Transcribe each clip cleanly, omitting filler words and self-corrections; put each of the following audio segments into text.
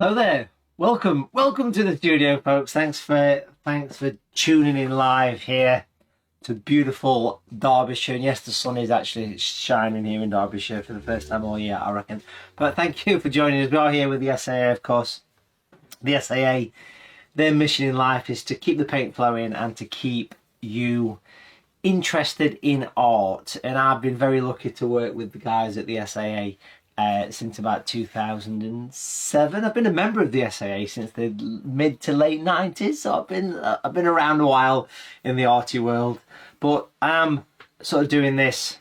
Hello there. Welcome to the studio, folks. Thanks for tuning in live here to beautiful Derbyshire. And yes, the sun is actually shining here in Derbyshire for the first time all year, I reckon. But thank you for joining us. We are here with the SAA, of course. The SAA, their mission in life is to keep the paint flowing and to keep you interested in art. And I've been very lucky to work with the guys at the SAA since about 2007. I've been a member of the SAA since the mid to late 90s, so I've been around a while in the arty world. But I'm sort of doing this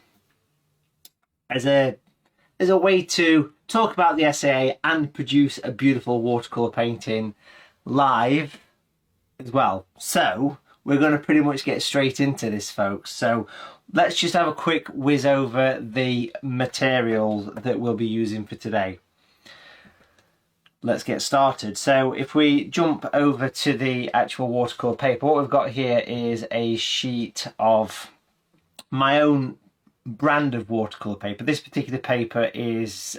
as a way to talk about the SAA and produce a beautiful watercolour painting live as well. So we're going to pretty much get straight into this, folks. So let's just have a quick whiz over the materials that we'll be using for today. Let's get started. So if we jump over to the actual watercolour paper, what we've got here is a sheet of my own brand of watercolour paper. This particular paper is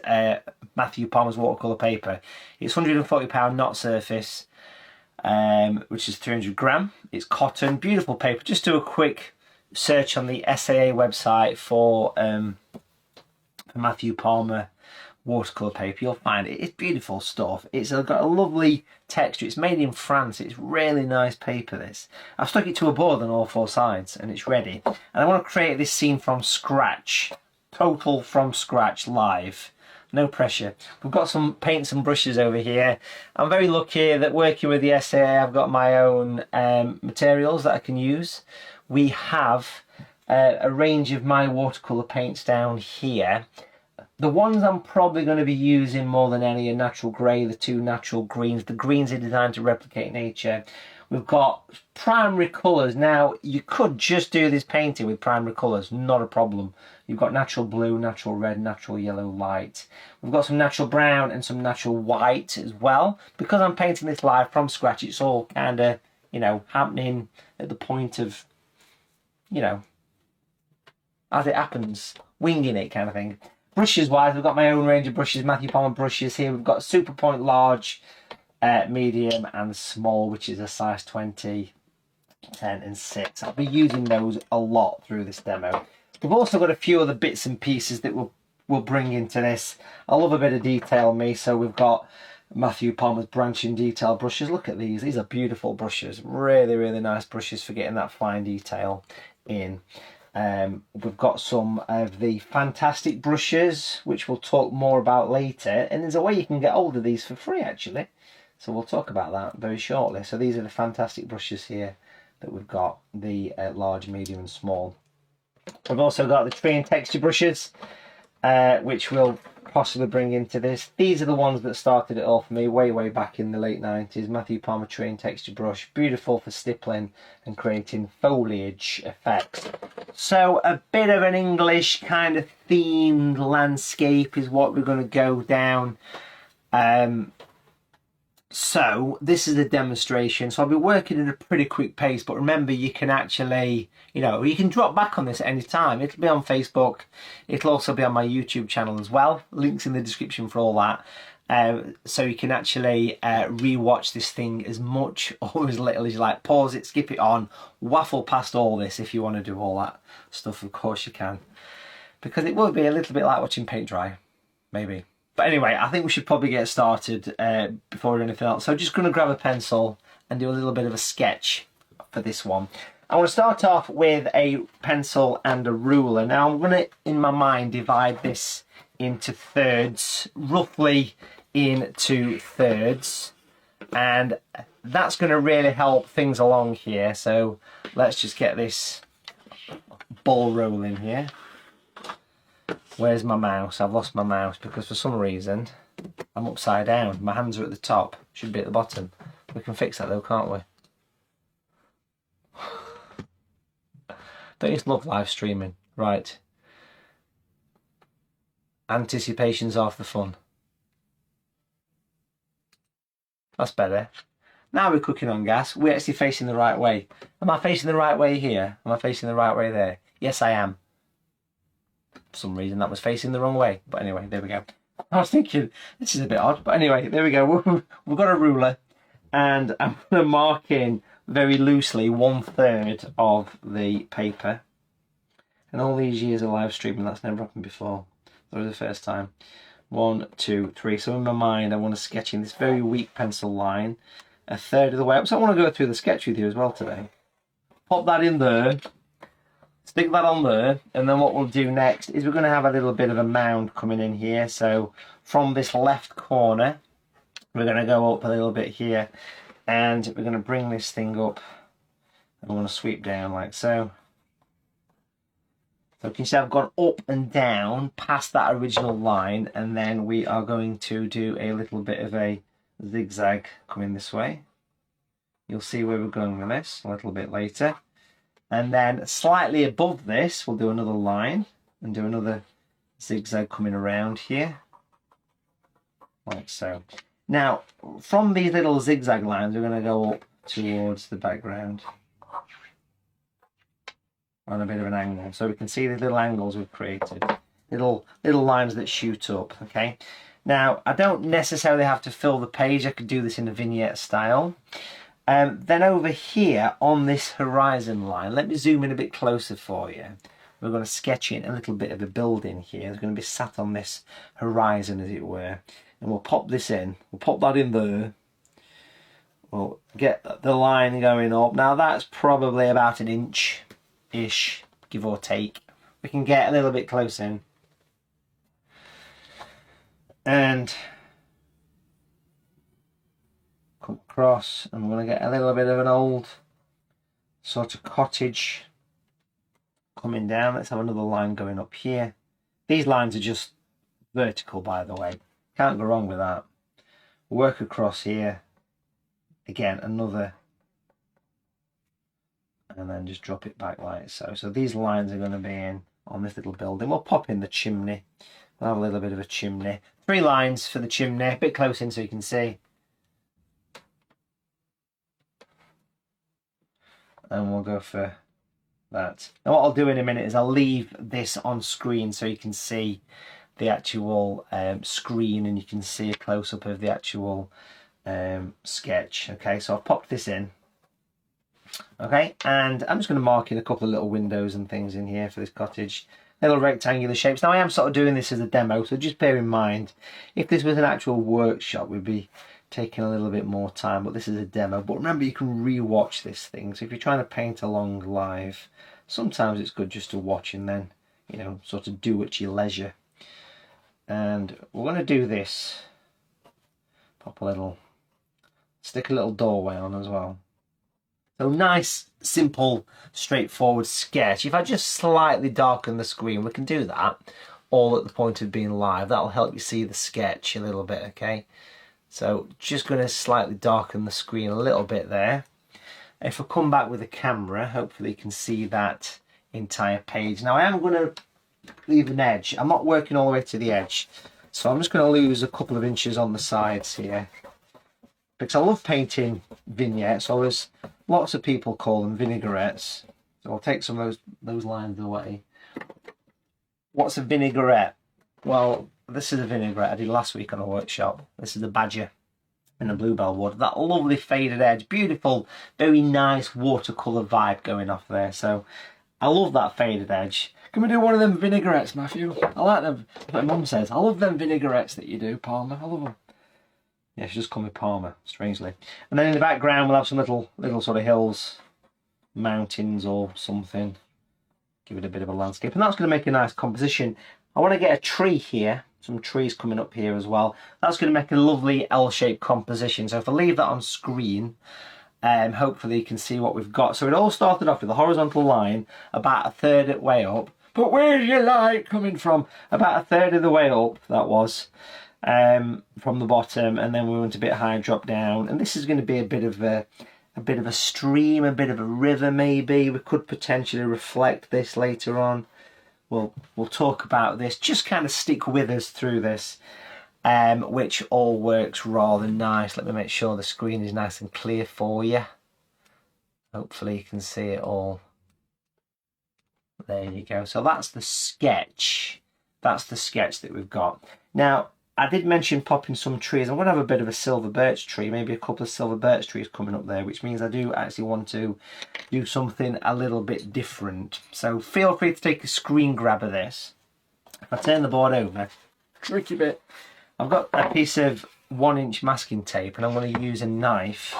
Matthew Palmer's watercolour paper. It's £140 knot surface, which is 300 gram. It's cotton, beautiful paper. Just do a quick search on the SAA website for Matthew Palmer watercolour paper. You'll find it. It's beautiful stuff. It's got a lovely texture. It's made in France. It's really nice paper, this. I've stuck it to a board on all four sides and it's ready. And I want to create this scene from scratch. Total from scratch, live. No pressure. We've got some paints and brushes over here. I'm very lucky that working with the SAA, I've got my own materials that I can use. We have a range of my watercolour paints down here. The ones I'm probably going to be using more than any are natural grey, the two natural greens. The greens are designed to replicate nature. We've got primary colours. Now, you could just do this painting with primary colours, not a problem. You've got natural blue, natural red, natural yellow, light. We've got some natural brown and some natural white as well. Because I'm painting this live from scratch, it's all kind of, you know, happening at the point of, you know, as it happens, winging it kind of thing. Brushes wise, we've got my own range of brushes, Matthew Palmer brushes here. We've got Super Point large, medium and small, which is a size 20, 10 and 6. I'll be using those a lot through this demo. We've also got a few other bits and pieces that we'll bring into this. I love a bit of detail, me, so we've got Matthew Palmer's branching detail brushes. Look at these. These are beautiful brushes. Really, really nice brushes for getting that fine detail in. We've got some of the fantastic brushes, which we'll talk more about later. And there's a way you can get hold of these for free, actually. So we'll talk about that very shortly. So these are the fantastic brushes here that we've got, the large, medium and small. We've also got the tree and texture brushes, which we'll possibly bring into this. These are the ones that started it all for me way back in the late 90s. Matthew Palmer tree and texture brush, beautiful for stippling and creating foliage effects. So a bit of an English kind of themed landscape is what we're going to go down. So this is a demonstration, so I'll be working at a pretty quick pace, but remember, you can actually, you know, you can drop back on this at any time. It'll be on Facebook. It'll also be on my YouTube channel as well. Links in the description for all that. So you can actually re-watch this thing as much or as little as you like. Pause it, skip it on, waffle past all this if you want to do all that stuff. Of course you can. Because it will be a little bit like watching paint dry, maybe. But anyway, I think we should probably get started before anything else. So I'm just going to grab a pencil and do a little bit of a sketch for this one. I want to start off with a pencil and a ruler. Now I'm going to, in my mind, divide this into thirds, roughly into thirds. And that's going to really help things along here. So let's just get this ball rolling here. Where's my mouse? I've lost my mouse because for some reason I'm upside down. My hands are at the top, should be at the bottom. We can fix that though, can't we? Don't you just love live streaming? Right. Anticipation's half the fun. That's better. Now we're cooking on gas. We're actually facing the right way. Am I facing the right way here? Am I facing the right way there? Yes, I am. For some reason that was facing the wrong way. But anyway, there we go. I was thinking, this is a bit odd. But anyway, there we go. We've got a ruler, and I'm going to mark in very loosely 1/3 of the paper. And all these years of live streaming, that's never happened before. That was the first time. 1, 2, 3. So in my mind, I want to sketch in this very weak pencil line 1/3 of the way up. So I want to go through the sketch with you as well today. Pop that in there. Stick that on there, and then what we'll do next is we're going to have a little bit of a mound coming in here. So from this left corner, we're going to go up a little bit here, and we're going to bring this thing up, and we're going to sweep down like so. So you can see I've gone up and down past that original line, and then we are going to do a little bit of a zigzag coming this way. You'll see where we're going with this a little bit later. And then slightly above this, we'll do another line and do another zigzag coming around here, like so. Now, from these little zigzag lines, we're going to go up towards the background on a bit of an angle, so we can see the little angles we've created, little lines that shoot up. Okay, now I don't necessarily have to fill the page. I could do this in a vignette style. Then over here on this horizon line, let me zoom in a bit closer for you. We're going to sketch in a little bit of a building here. It's going to be sat on this horizon, as it were, and we'll pop this in. We'll pop that in there. We'll get the line going up. Now that's probably about 1 inch-ish, give or take. We can get a little bit close in. And come across, and we're going to get a little bit of an old sort of cottage coming down. Let's have another line going up here. These lines are just vertical, by the way. Can't go wrong with that. Work across here. Again, another. And then just drop it back like so. So these lines are going to be in on this little building. We'll pop in the chimney. We'll have a little bit of a chimney. 3 lines for the chimney. A bit close in so you can see. And we'll go for that. Now what I'll do in a minute is I'll leave this on screen so you can see the actual screen, and you can see a close-up of the actual sketch. Okay, so I've popped this in. Okay, and I'm just going to mark in a couple of little windows and things in here for this cottage. Little rectangular shapes. Now I am sort of doing this as a demo, so just bear in mind, if this was an actual workshop, we'd be taking a little bit more time, but this is a demo. But remember, you can re-watch this thing, so if you're trying to paint along live, sometimes it's good just to watch and then, you know, sort of do at your leisure. And we're going to do this, stick a little doorway on as well. So nice, simple, straightforward sketch. If I just slightly darken the screen, we can do that all at the point of being live. That'll help you see the sketch a little bit, okay? So just going to slightly darken the screen a little bit there. If I come back with the camera, hopefully you can see that entire page. Now I am going to leave an edge. I'm not working all the way to the edge, so I'm just going to lose a couple of inches on the sides here, because I love painting vignettes. So there's lots of people call them vinaigrettes, so I'll take some of those lines away. What's a vinaigrette? Well, this is a vinaigrette I did last week on a workshop. This is the badger in the bluebell wood. That lovely faded edge, beautiful, very nice watercolour vibe going off there. So I love that faded edge. Can we do one of them vinaigrettes, Matthew? I like them. Like Mum says, I love them vinaigrettes that you do, Palmer. I love them. Yeah, she just called me Palmer, strangely. And then in the background we'll have some little sort of hills, mountains or something. Give it a bit of a landscape. And that's going to make a nice composition. I want to get a tree here, some trees coming up here as well. That's going to make a lovely L-shaped composition. So if I leave that on screen, hopefully you can see what we've got. So it all started off with a horizontal line about 1/3 of the way up. But where's your light coming from? About 1/3 of the way up, that was, from the bottom, and then we went a bit higher, drop down. And this is going to be a bit of a stream, a bit of a river maybe. We could potentially reflect this later on. We'll talk about this. Just kind of stick with us through this, which all works rather nice. Let me make sure the screen is nice and clear for you. Hopefully you can see it all. There you go. So that's the sketch. That's the sketch that we've got. Now, I did mention popping some trees. I'm going to have a bit of a silver birch tree, maybe a couple of silver birch trees coming up there, which means I do actually want to do something a little bit different. So feel free to take a screen grab of this. If I turn the board over, tricky bit, I've got a piece of 1-inch masking tape, and I'm going to use a knife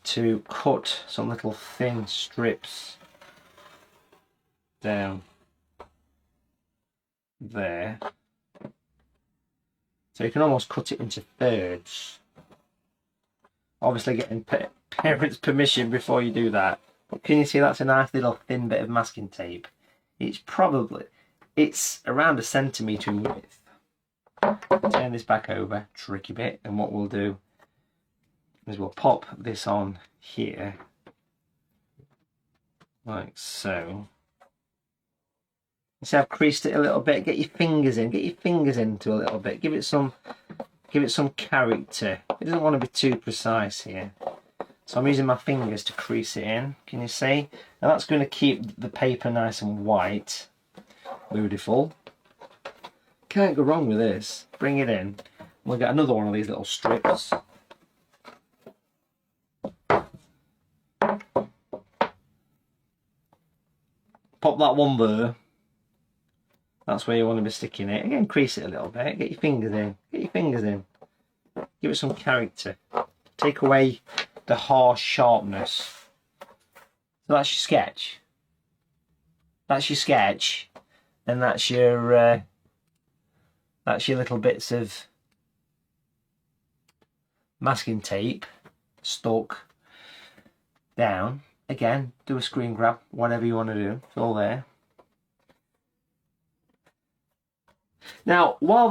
to cut some little thin strips down there. So you can almost cut it into thirds. Obviously getting parents' permission before you do that. But can you see that's a nice little thin bit of masking tape? It's around 1 centimetre in width. Turn this back over, tricky bit, and what we'll do is we'll pop this on here, like so. See, I've creased it a little bit. Get your fingers into a little bit. Give it some character. It doesn't want to be too precise here. So I'm using my fingers to crease it in. Can you see? Now that's going to keep the paper nice and white. Beautiful. Can't go wrong with this. Bring it in. We'll get another one of these little strips. Pop that one there. That's where you want to be sticking it. Again, crease it a little bit. Get your fingers in. Get your fingers in. Give it some character. Take away the harsh sharpness. So that's your sketch. That's your sketch. And that's your little bits of masking tape stuck down. Again, do a screen grab, whatever you want to do. It's all there. Now, while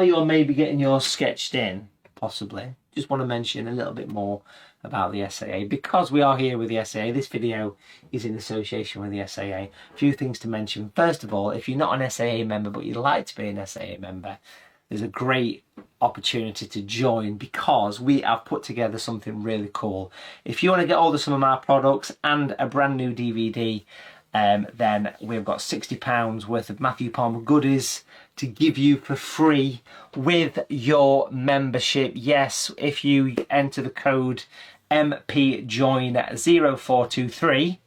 you're maybe getting yours sketched in, possibly, just want to mention a little bit more about the SAA. Because we are here with the SAA, this video is in association with the SAA. A few things to mention. First of all, if you're not an SAA member but you'd like to be an SAA member, there's a great opportunity to join because we have put together something really cool. If you want to get hold of some of my products and a brand new DVD, then we've got £60 worth of Matthew Palmer goodies to give you for free with your membership. Yes, if you enter the code MPJOIN0423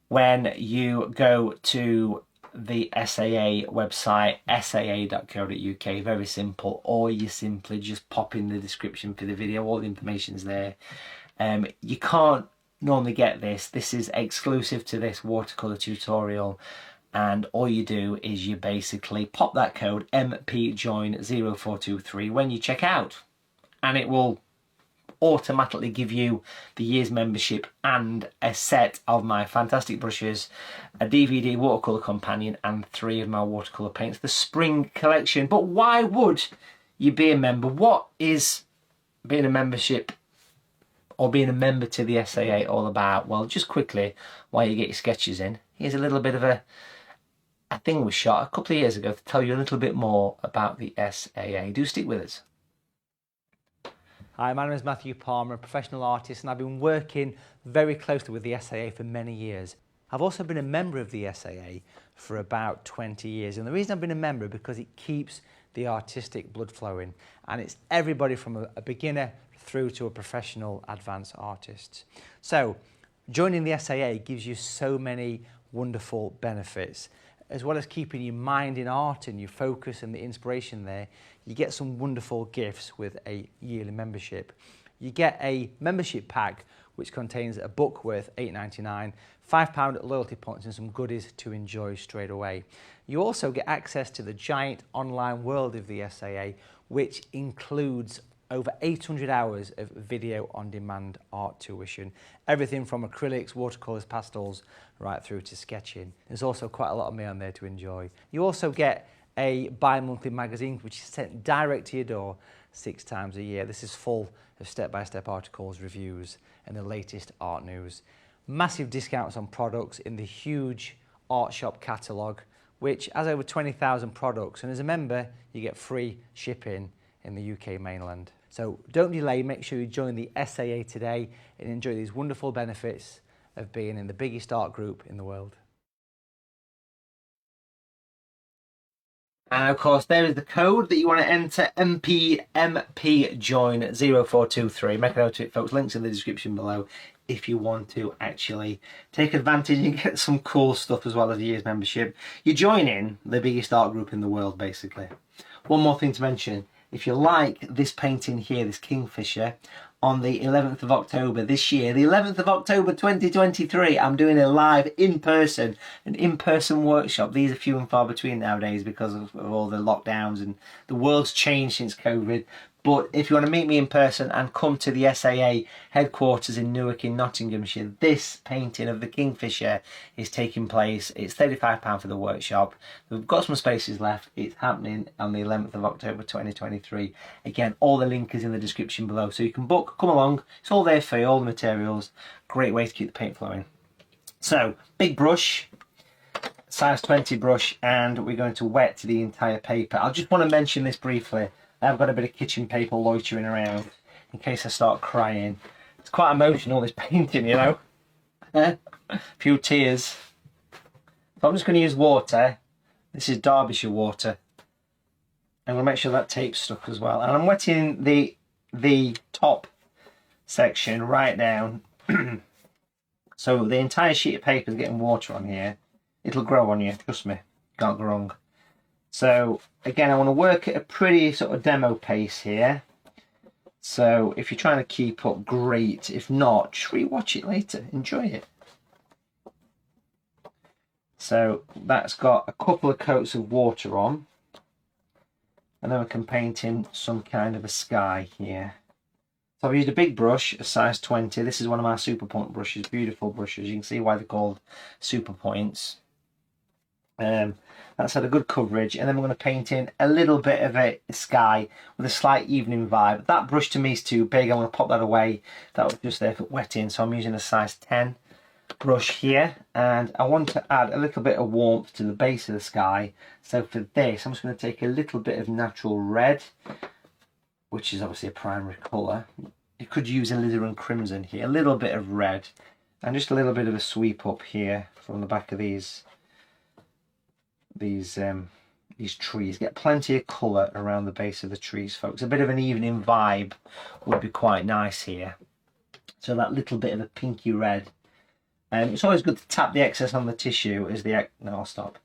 when you go to the SAA website, saa.co.uk, very simple, or you simply just pop in the description for the video, all the information's there. You can't normally get this. This is exclusive to this watercolour tutorial, and all you do is you basically pop that code MPJOIN0423 when you check out, and it will automatically give you the year's membership and a set of my fantastic brushes, a DVD watercolour companion, and 3 of my watercolour paints, the spring collection. But why would you be a member? What is being a membership or being a member to the SAA all about? Well, just quickly, while you get your sketches in, here's a little bit of a thing was shot a couple of years ago to tell you a little bit more about the SAA. Do stick with us. Hi, my name is Matthew Palmer, a professional artist, and I've been working very closely with the SAA for many years. I've also been a member of the SAA for about 20 years, and the reason I've been a member is because it keeps the artistic blood flowing, and it's everybody from a beginner through to a professional advanced artist. So joining the SAA gives you so many wonderful benefits. As well as keeping your mind in art and your focus and the inspiration there, you get some wonderful gifts with a yearly membership. You get a membership pack which contains a book worth £8.99, £5 loyalty points and some goodies to enjoy straight away. You also get access to the giant online world of the SAA, which includes over 800 hours of video on demand art tuition. Everything from acrylics, watercolours, pastels, right through to sketching. There's also quite a lot of me on there to enjoy. You also get a bi-monthly magazine which is sent direct to your door 6 times a year. This is full of step-by-step articles, reviews and the latest art news. Massive discounts on products in the huge art shop catalogue, which has over 20,000 products, and as a member you get free shipping in the UK mainland. So don't delay, make sure you join the SAA today and enjoy these wonderful benefits of being in the biggest art group in the world. And of course, there is the code that you want to enter, MP join 0423. Make a note of it, folks. Links in the description below if you want to actually take advantage and get some cool stuff as well as a year's membership. You join in the biggest art group in the world, basically. One more thing to mention. If you like this painting here, this Kingfisher, on the 11th of October this year, the 11th of October 2023, I'm doing a live an in-person workshop. These are few and far between nowadays because of all the lockdowns, and the world's changed since COVID. But if you want to meet me in person and come to the SAA headquarters in Newark in Nottinghamshire, this painting of the Kingfisher is taking place. It's £35 for the workshop. We've got some spaces left. It's happening on the 11th of October 2023. Again, all the link is in the description below. So you can book, come along. It's all there for you, all the materials. Great way to keep the paint flowing. So, big brush, size 20 brush, and we're going to wet the entire paper. I just want to mention this briefly. I've got a bit of kitchen paper loitering around in case I start crying. It's quite emotional, this painting, you know. A few tears. So I'm just going to use water. This is Derbyshire water. I'm going to make sure that tape's stuck as well. And I'm wetting the top section right down. So the entire sheet of paper is getting water on here. It'll grow on you, trust me. Can't go wrong. So again, I want to work at a pretty sort of demo pace here. So if you're trying to keep up, great. If not, just re-watch it later. Enjoy it. So that's got a couple of coats of water on. And then we can paint in some kind of a sky here. So I've used a big brush, a size 20. This is one of my Super Point brushes, beautiful brushes. You can see why they're called Super Points. That's had a good coverage, and then we're going to paint in a little bit of a sky with a slight evening vibe. That brush to me is too big. I'm going to pop that away. That was just there for wetting, so I'm using a size 10 brush here, and I want to add a little bit of warmth to the base of the sky. So for this, I'm just going to take a little bit of natural red, which is obviously a primary colour. You could use alizarin crimson here, a little bit of red, and just a little bit of a sweep up here from the back of these trees. Get plenty of colour around the base of the trees, folks. A bit of an evening vibe would be quite nice here. So that little bit of a pinky red. It's always good to tap the excess on the tissue as the... No, I'll stop.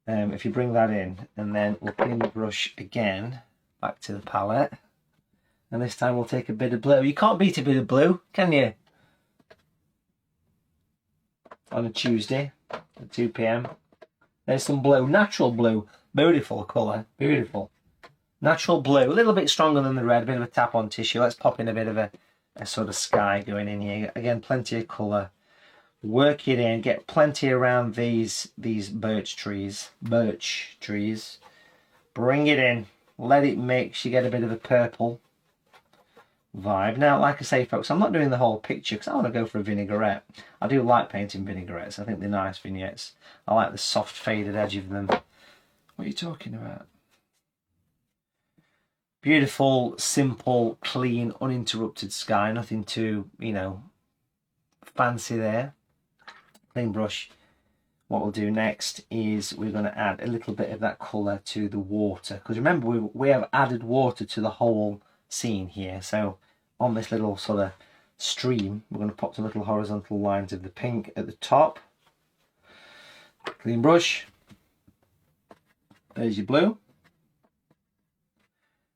If you bring that in, and then we'll clean the brush again, back to the palette. And this time we'll take a bit of blue. You can't beat a bit of blue, can you? On a Tuesday at 2 PM. There's some blue, natural blue, beautiful colour, beautiful. Natural blue, a little bit stronger than the red, a bit of a tap on tissue. Let's pop in a bit of a sort of sky going in here. Again, plenty of colour. Work it in, get plenty around these birch trees. Bring it in, let it mix, you get a bit of a purple vibe. Now, like I say, folks, I'm not doing the whole picture because I want to go for a vinaigrette. I do like painting vinaigrettes. I think they're nice vignettes. I like the soft faded edge of them. What are you talking about? Beautiful, simple, clean, uninterrupted sky. Nothing too, you know, fancy there. Clean brush. What we'll do next is we're going to add a little bit of that colour to the water. Because remember, we have added water to the whole scene here. So on this little sort of stream, we're going to pop the little horizontal lines of the pink at the top. Clean brush. There's your blue.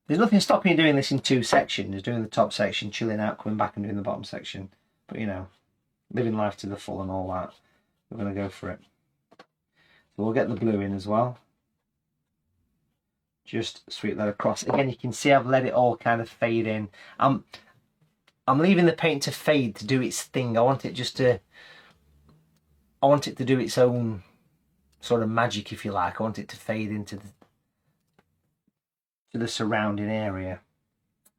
There's nothing stopping you doing this in two sections. Doing the top section, chilling out, coming back and doing the bottom section. But you know, living life to the full and all that. We're going to go for it. So we'll get the blue in as well. Just sweep that across. Again, you can see I've let it all kind of fade in. I'm leaving the paint to fade to do its thing. I want it to do its own sort of magic, if you like. I want it to fade into the surrounding area.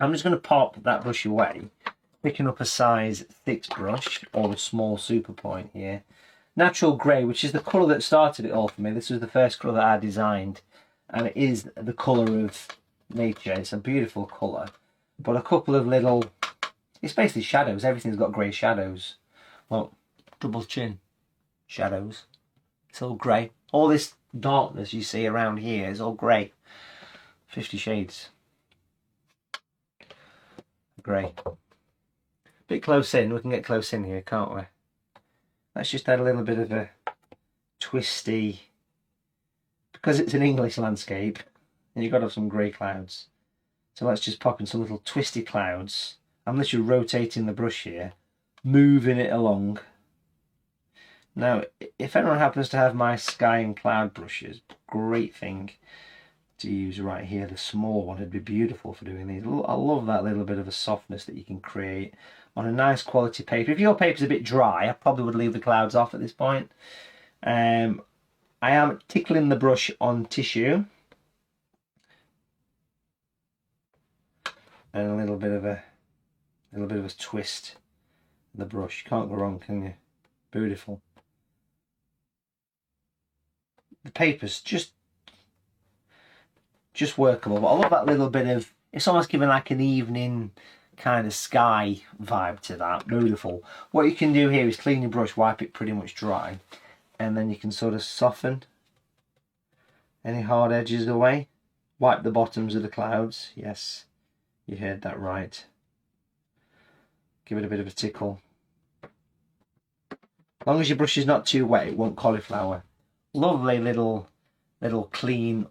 I'm just going to pop that brush away, picking up a size 6 brush, or a small Super Point here. Natural grey, which is the colour that started it all for me. This was the first colour that I designed, and it is the colour of nature. It's a beautiful colour, but a couple of little, it's basically shadows. Everything's got grey shadows. Well, double chin shadows. It's all grey. All this darkness you see around here is all grey. 50 Shades. Grey. Bit close in, we can get close in here, can't we? Let's just add a little bit of a twisty, because it's an English landscape, and you've got to have some grey clouds. So let's just pop in some little twisty clouds. I'm literally rotating the brush here, moving it along. Now, if anyone happens to have my sky and cloud brushes, great thing to use right here, the small one, it'd be beautiful for doing these. I love that little bit of a softness that you can create on a nice quality paper. If your paper's a bit dry, I probably would leave the clouds off at this point. I am tickling the brush on tissue. And a little bit of a twist in the brush. Can't go wrong, can you? Beautiful. The paper's just workable. But I love that little bit of, it's almost giving like an evening kind of sky vibe to that. Beautiful. What you can do here is clean your brush, wipe it pretty much dry, and then you can sort of soften any hard edges away. Wipe the bottoms of the clouds. Yes, you heard that right. Give it a bit of a tickle. As long as your brush is not too wet, it won't cauliflower. Lovely little clean,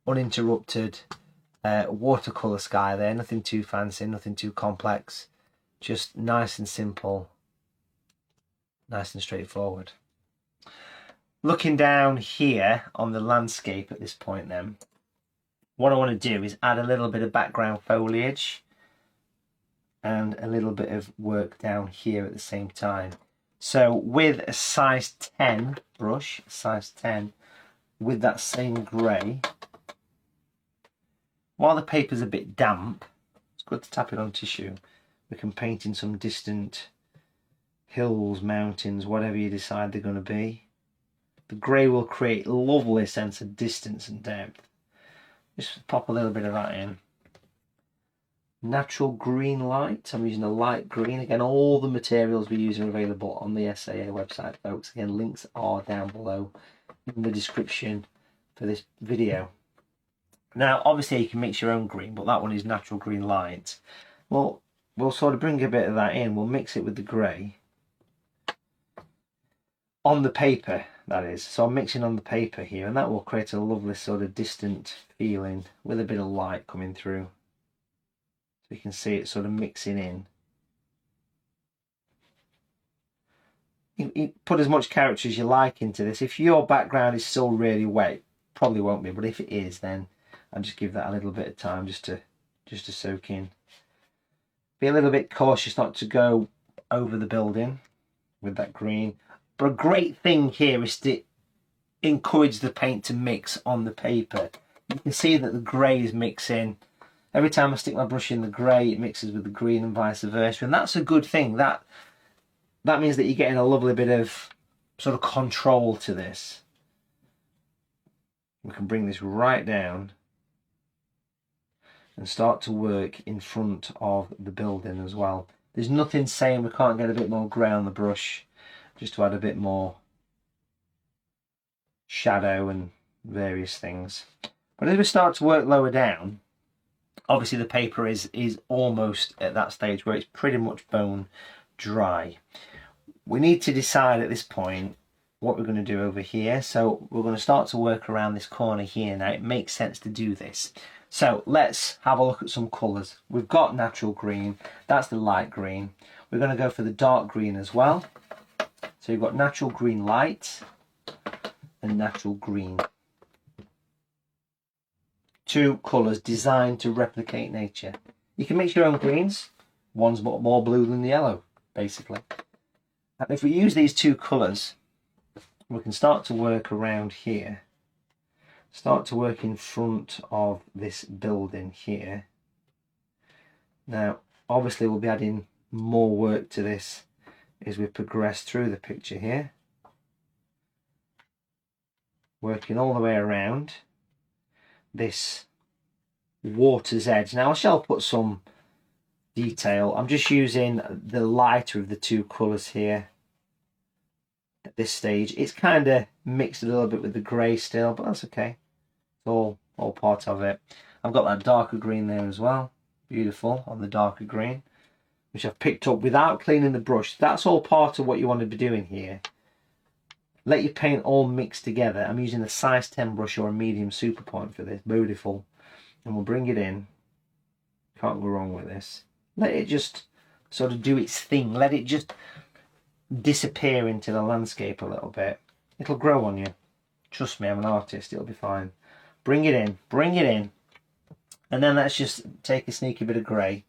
uninterrupted watercolour sky there. Nothing too fancy, nothing too complex. Just nice and simple, nice and straightforward. Looking down here on the landscape at this point then, what I want to do is add a little bit of background foliage and a little bit of work down here at the same time. So with a size 10 brush, size 10, with that same grey, while the paper's a bit damp, it's good to tap it on tissue. We can paint in some distant hills, mountains, whatever you decide they're going to be. The grey will create a lovely sense of distance and depth. Just pop a little bit of that in. Natural green light. I'm using a light green. Again, all the materials we're using are available on the SAA website, folks. Again, links are down below in the description for this video. Now, obviously you can mix your own green, but that one is natural green light. Well, we'll sort of bring a bit of that in. We'll mix it with the grey. On the paper, that is. So I'm mixing on the paper here, and that will create a lovely sort of distant feeling with a bit of light coming through. So you can see it sort of mixing in. You put as much character as you like into this. If your background is still really wet, it probably won't be, but if it is, then I'll just give that a little bit of time just to soak in. Be a little bit cautious not to go over the building with that green. But a great thing here is to encourage the paint to mix on the paper. You can see that the grey is mixing. Every time I stick my brush in the grey, it mixes with the green and vice versa. And that's a good thing. That means that you're getting a lovely bit of sort of control to this. We can bring this right down and start to work in front of the building as well. There's nothing saying we can't get a bit more grey on the brush, just to add a bit more shadow and various things. But as we start to work lower down, obviously the paper is almost at that stage where it's pretty much bone dry. We need to decide at this point what we're going to do over here. So we're going to start to work around this corner here now. It makes sense to do this. So let's have a look at some colours. We've got natural green, that's the light green. We're going to go for the dark green as well. So you've got natural green light and natural green. Two colours designed to replicate nature. You can mix your own greens. One's more blue than the yellow, basically. And if we use these two colours, we can start to work around here. Start to work in front of this building here. Now, obviously we'll be adding more work to this as we progress through the picture here. Working all the way around this water's edge. Now I shall put some detail. I'm just using the lighter of the two colours here. at this stage. It's kind of mixed a little bit with the grey still, but that's okay. It's all part of it. I've got that darker green there as well. Beautiful on the darker green, which I've picked up without cleaning the brush. That's all part of what you want to be doing here. Let your paint all mix together. I'm using a size 10 brush or a medium super point for this. Beautiful. And we'll bring it in. Can't go wrong with this. Let it just sort of do its thing. Let it just disappear into the landscape a little bit. It'll grow on you. Trust me, I'm an artist. It'll be fine. Bring it in. Bring it in. And then let's just take a sneaky bit of grey.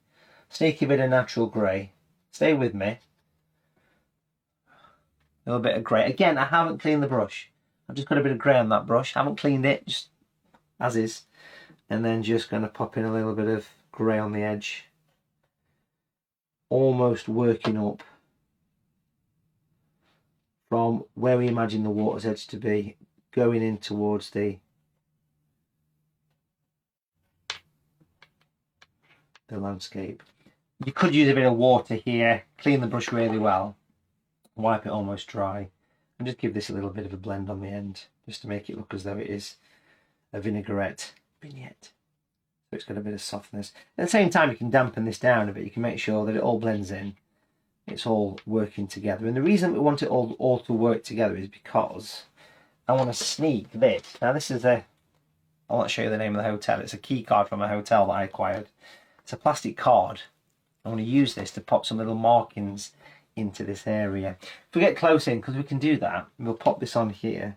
Sneaky bit of natural grey. Stay with me. A little bit of grey. Again, I haven't cleaned the brush. I've just got a bit of grey on that brush. Haven't cleaned it, just as is. And then just going to pop in a little bit of grey on the edge. Almost working up from where we imagine the water's edge to be, going in towards the landscape. You could use a bit of water here, clean the brush really well, wipe it almost dry, and just give this a little bit of a blend on the end, just to make it look as though it is a vignette. So it's got a bit of softness. At the same time, you can dampen this down a bit. You can make sure that it all blends in. It's all working together. And the reason we want it all to work together is because I want to sneak this. Now this is I'll not show you the name of the hotel. It's a key card from a hotel that I acquired. It's a plastic card. I want to use this to pop some little markings into this area. If we get close in, because we can do that, we'll pop this on here.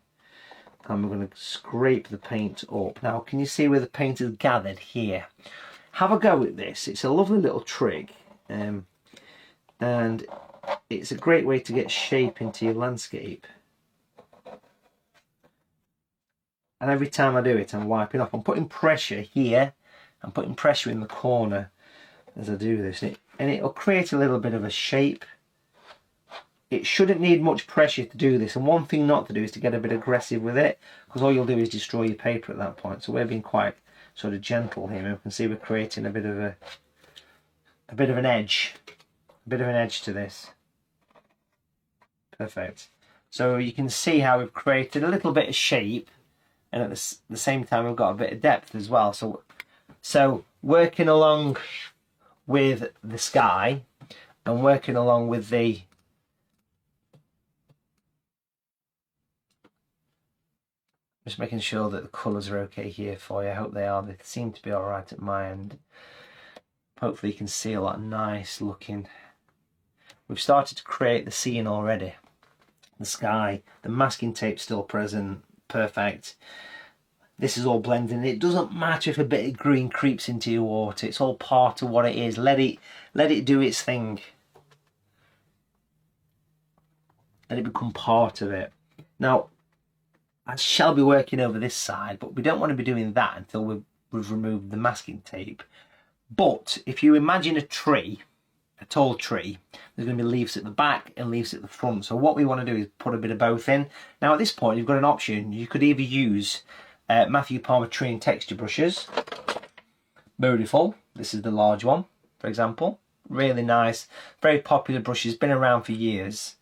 And we're going to scrape the paint up. Now, can you see where the paint is gathered here? Have a go at this. It's a lovely little trick. And it's a great way to get shape into your landscape. And every time I do it, I'm wiping off. I'm putting pressure here. I'm putting pressure in the corner as I do this. And it'll create a little bit of a shape. It shouldn't need much pressure to do this. And one thing not to do is to get a bit aggressive with it, because all you'll do is destroy your paper at that point. So we're being quite sort of gentle here. And we can see we're creating a bit of an edge. A bit of an edge to this. Perfect. So you can see how we've created a little bit of shape, and at the same time we've got a bit of depth as well. So working along with the sky and working along with the just making sure that the colours are okay here for you. I hope they are. They seem to be all right at my end. Hopefully you can see a lot nice looking. We've started to create the scene already. The sky, the masking tape's still present, perfect. This is all blending. It doesn't matter if a bit of green creeps into your water. It's all part of what it is. Let it do its thing. Let it become part of it. Now, I shall be working over this side, but we don't want to be doing that until we've removed the masking tape. But if you imagine a tree, a tall tree, there's going to be leaves at the back and leaves at the front. So what we want to do is put a bit of both in. Now at this point, you've got an option. You could either use Matthew Palmer tree and texture brushes. Beautiful. This is the large one, for example. Really nice. Very popular brushes. Been around for years.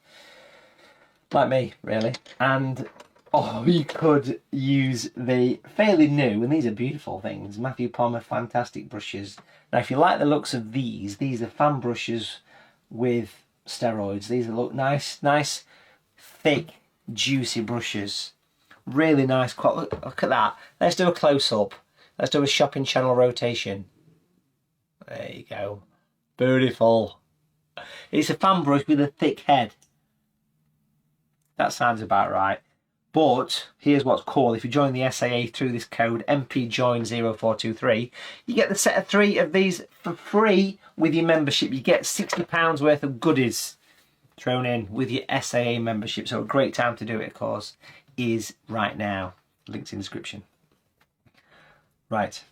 Like me, really. And you could use the fairly new, and these are beautiful things, Matthew Palmer Fantastic brushes. Now, if you like the looks of these are fan brushes with steroids. These look nice, thick, juicy brushes. Really nice. Look at that. Let's do a close-up. Let's do a shopping channel rotation. There you go. Beautiful. It's a fan brush with a thick head. That sounds about right. But here's what's cool. If you join the SAA through this code MPJOIN0423, you get the set of 3 of these for free with your membership. You get £60 worth of goodies thrown in with your SAA membership. So a great time to do it, of course, is right now. Links in the description. Right.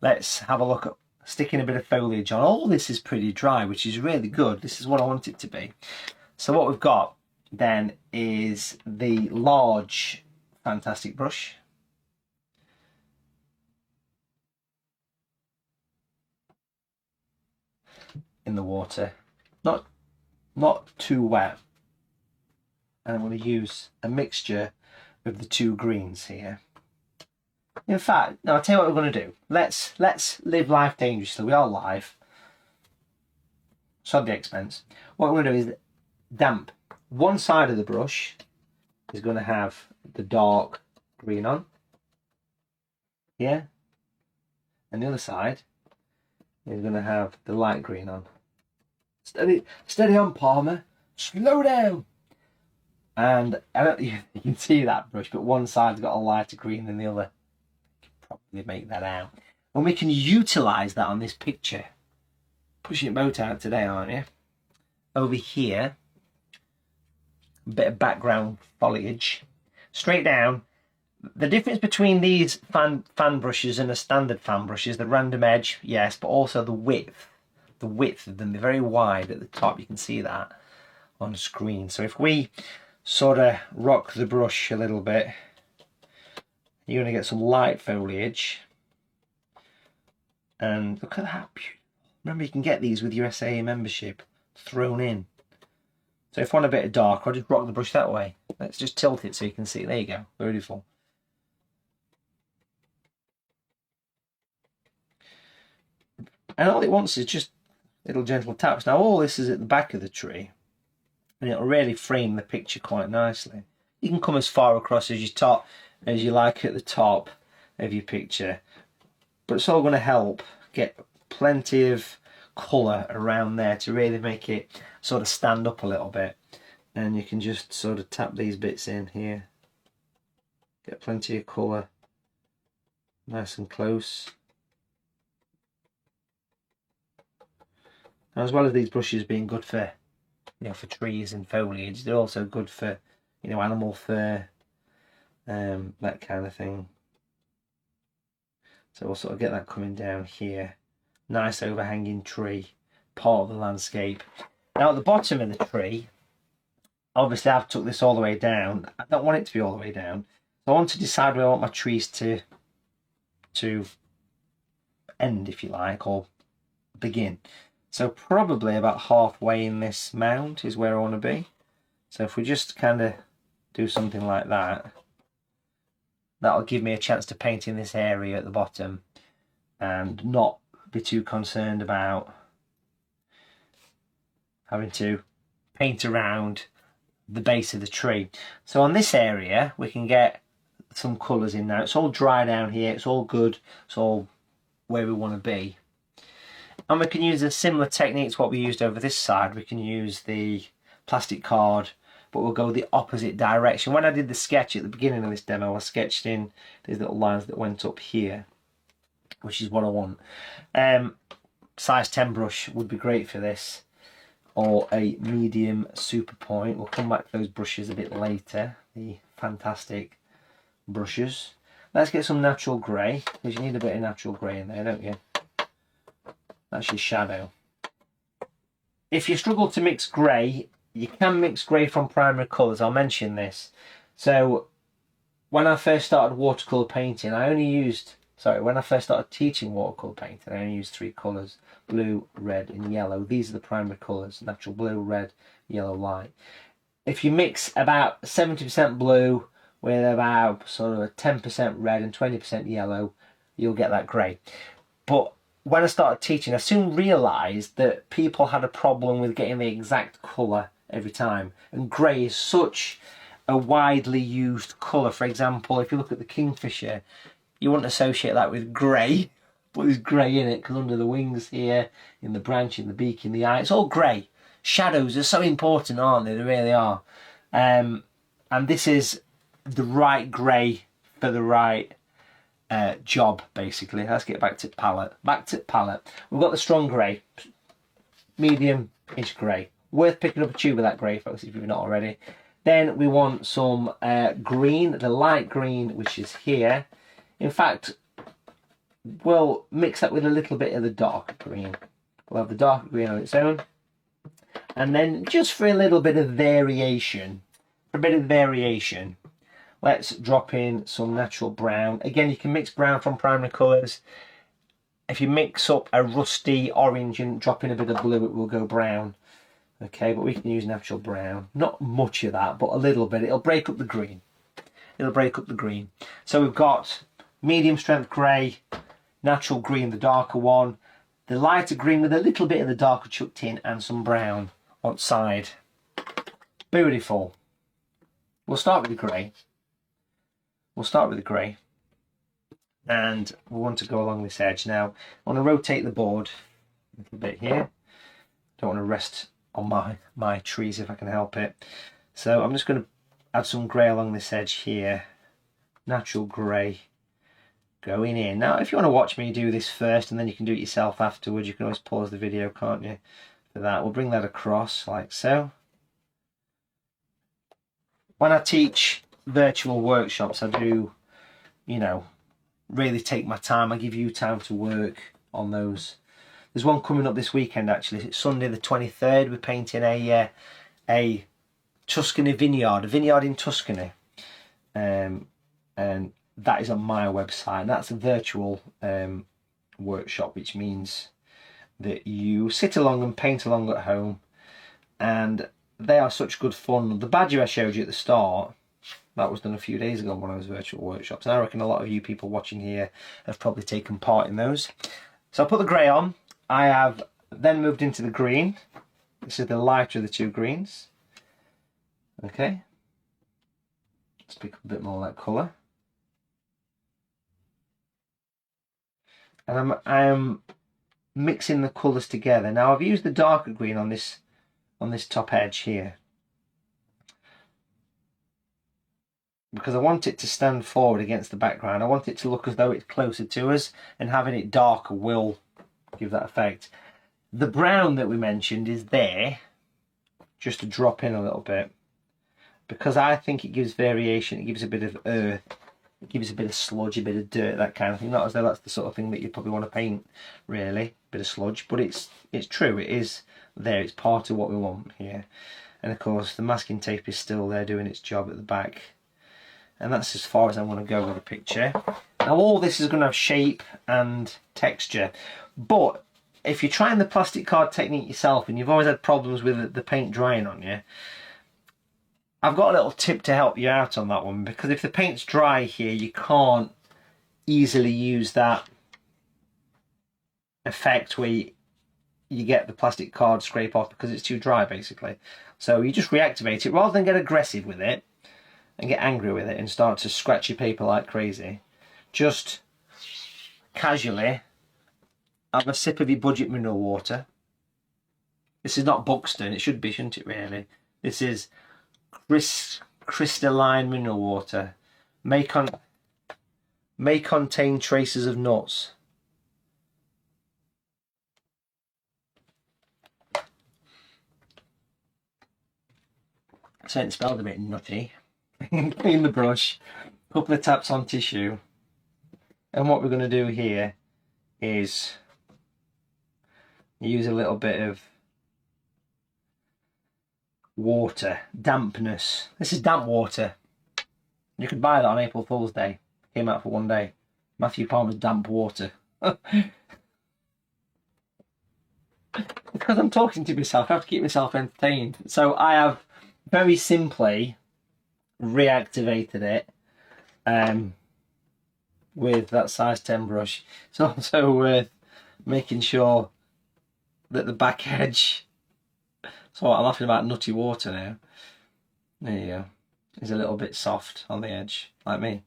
Let's have a look at sticking a bit of foliage on. All this is pretty dry, which is really good. This is what I want it to be. So what we've got then is the large Fantastic brush. In the water. Not too wet. and I'm going to use a mixture of the two greens here. In fact, no, I'll tell you what we're going to do. Let's live life dangerously. We are live. Sod the expense. What I'm going to do is damp. One side of the brush is going to have the dark green on. Here. And the other side is going to have the light green on. Steady on, Palmer. Slow down. And I don't, you can see that brush, but one side's got a lighter green than the other. You can probably make that out. And we can utilise that on this picture. Pushing your boat out today, aren't you? Over here, a bit of background foliage. Straight down. The difference between these fan brushes and the standard fan brush is the random edge, yes, but also the width. The width of them, they're very wide at the top. You can see that on the screen. So if we sort of rock the brush a little bit, you're going to get some light foliage. And look at that. Remember, you can get these with your SAA membership thrown in. So if I want a bit of dark, I'll just rock the brush that way. Let's just tilt it so you can see. There you go. Beautiful. And all it wants is just little gentle taps. Now all this is at the back of the tree, and it'll really frame the picture quite nicely. You can come as far across as you like at the top of your picture, but it's all going to help get plenty of colour around there to really make it sort of stand up a little bit. And you can just sort of tap these bits in here, get plenty of colour nice and close. As well as these brushes being good for, for trees and foliage, they're also good for, animal fur, that kind of thing. So we'll sort of get that coming down here. Nice overhanging tree, part of the landscape. Now at the bottom of the tree, obviously I've took this all the way down. I don't want it to be all the way down. So I want to decide where I want my trees to end, if you like, or begin. So probably about halfway in this mound is where I want to be. So if we just kind of do something like that, that'll give me a chance to paint in this area at the bottom and not be too concerned about having to paint around the base of the tree. So on this area we can get some colours in now. It's all dry down here, it's all good, it's all where we want to be. And we can use a similar technique to what we used over this side. We can use the plastic card, but we'll go the opposite direction. When I did the sketch at the beginning of this demo, I sketched in these little lines that went up here, which is what I want. Size 10 brush would be great for this, or a medium super point. We'll come back to those brushes a bit later, the fantastic brushes. Let's get some natural grey, because you need a bit of natural grey in there, don't you? That's your shadow. If you struggle to mix grey, you can mix grey from primary colours. I'll mention this. So when I first started watercolour painting, when I first started teaching watercolour painting, I only used 3 colours: blue, red and yellow. These are the primary colours: natural blue, red, yellow, light. If you mix about 70% blue with about sort of 10% red and 20% yellow, you'll get that grey. But when I started teaching, I soon realised that people had a problem with getting the exact colour every time. And grey is such a widely used colour. For example, if you look at the kingfisher, you wouldn't associate that with grey, but there's grey in it, because under the wings here, in the branch, in the beak, in the eye, it's all grey. Shadows are so important, aren't they? They really are. And this is the right grey for the right job, basically. Let's get back to palette. We've got the strong grey, medium-ish grey. Worth picking up a tube of that grey, folks, if you've not already. Then we want some green, the light green, which is here. In fact, we'll mix that with a little bit of the dark green. We'll have the dark green on its own. And then just for a little bit of variation, let's drop in some natural brown. Again, you can mix brown from primary colours. If you mix up a rusty orange and drop in a bit of blue, it will go brown. Okay, but we can use natural brown. Not much of that, but a little bit. It'll break up the green. It'll break up the green. So we've got medium strength grey, natural green, the darker one, the lighter green with a little bit of the darker chucked in, and some brown outside. Beautiful. We'll start with the grey. We'll start with the grey. And we want to go along this edge. Now, I want to rotate the board a little bit here. Don't want to rest on my trees if I can help it. So I'm just going to add some grey along this edge here. Natural grey going in. Now, if you want to watch me do this first and then you can do it yourself afterwards, you can always pause the video, can't you, for that. We'll bring that across like so. When I teach virtual workshops, I do, you know, really take my time. I give you time to work on those. There's one coming up this weekend actually. It's Sunday the 23rd. We're painting a Tuscany vineyard, a vineyard in Tuscany. And that is on my website. And that's a virtual workshop, which means that you sit along and paint along at home. And they are such good fun. The badger I showed you at the start, that was done a few days ago on one of those virtual workshops. And I reckon a lot of you people watching here have probably taken part in those. So I'll put the grey on. I have then moved into the green. This is the lighter of the two greens. Okay. Let's pick up a bit more of that colour. And I'm mixing the colours together. Now I've used the darker green on this top edge here, because I want it to stand forward against the background. I want it to look as though it's closer to us, and having it darker will give that effect. The brown that we mentioned is there just to drop in a little bit, because I think it gives variation. It gives a bit of earth, it gives a bit of sludge, a bit of dirt, that kind of thing. Not as though that's the sort of thing that you probably want to paint, really, a bit of sludge, but it's true, it is there, it's part of what we want here. And of course the masking tape is still there doing its job at the back. And that's as far as I want to go with the picture. Now all this is going to have shape and texture, but if you're trying the plastic card technique yourself and you've always had problems with the paint drying on you, I've got a little tip to help you out on that one, because if the paint's dry here, you can't easily use that effect where you get the plastic card scrape off, because it's too dry basically. So you just reactivate it rather than get aggressive with it and get angry with it and start to scratch your paper like crazy. Just casually have a sip of your budget mineral water. This is not Buxton, it should be, shouldn't it really? This is crystalline mineral water. May contain traces of nuts. So it smelled a bit nutty. Clean the brush, couple of taps on tissue, and what we're going to do here is use a little bit of water, dampness. This is damp water. You could buy that on April Fool's Day. Came out for one day. Matthew Palmer's damp water. Because I'm talking to myself, I have to keep myself entertained. So I have very simply reactivated it with that size 10 brush. It's also worth making sure that the back edge, so I'm laughing about nutty water now, there you go, is a little bit soft on the edge, like me.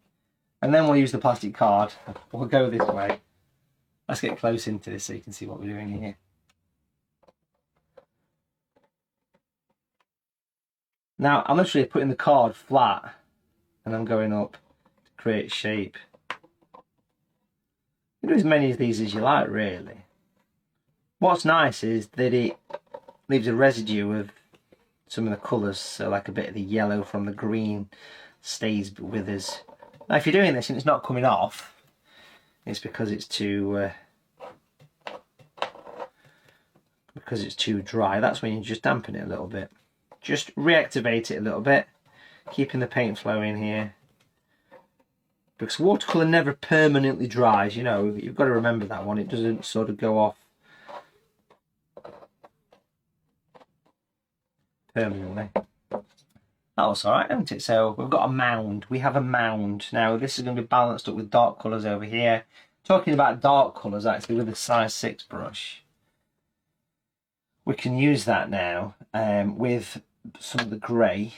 And then we'll use the plastic card. We'll go this way. Let's get close into this so you can see what we're doing here. Now I'm literally putting the card flat and I'm going up to create shape. You do as many of these as you like, really. What's nice is that it leaves a residue of some of the colours, so like a bit of the yellow from the green stays with us. Now if you're doing this and it's not coming off, it's because it's too dry. That's when you just dampen it a little bit. Just reactivate it a little bit, keeping the paint flow in here. Because watercolour never permanently dries, you know, you've got to remember that one. It doesn't sort of go off permanently. That looks alright, don't it? So we've got a mound. We have a mound. Now this is going to be balanced up with dark colours over here. Talking about dark colours, actually, with a size 6 brush, we can use that now with some of the grey.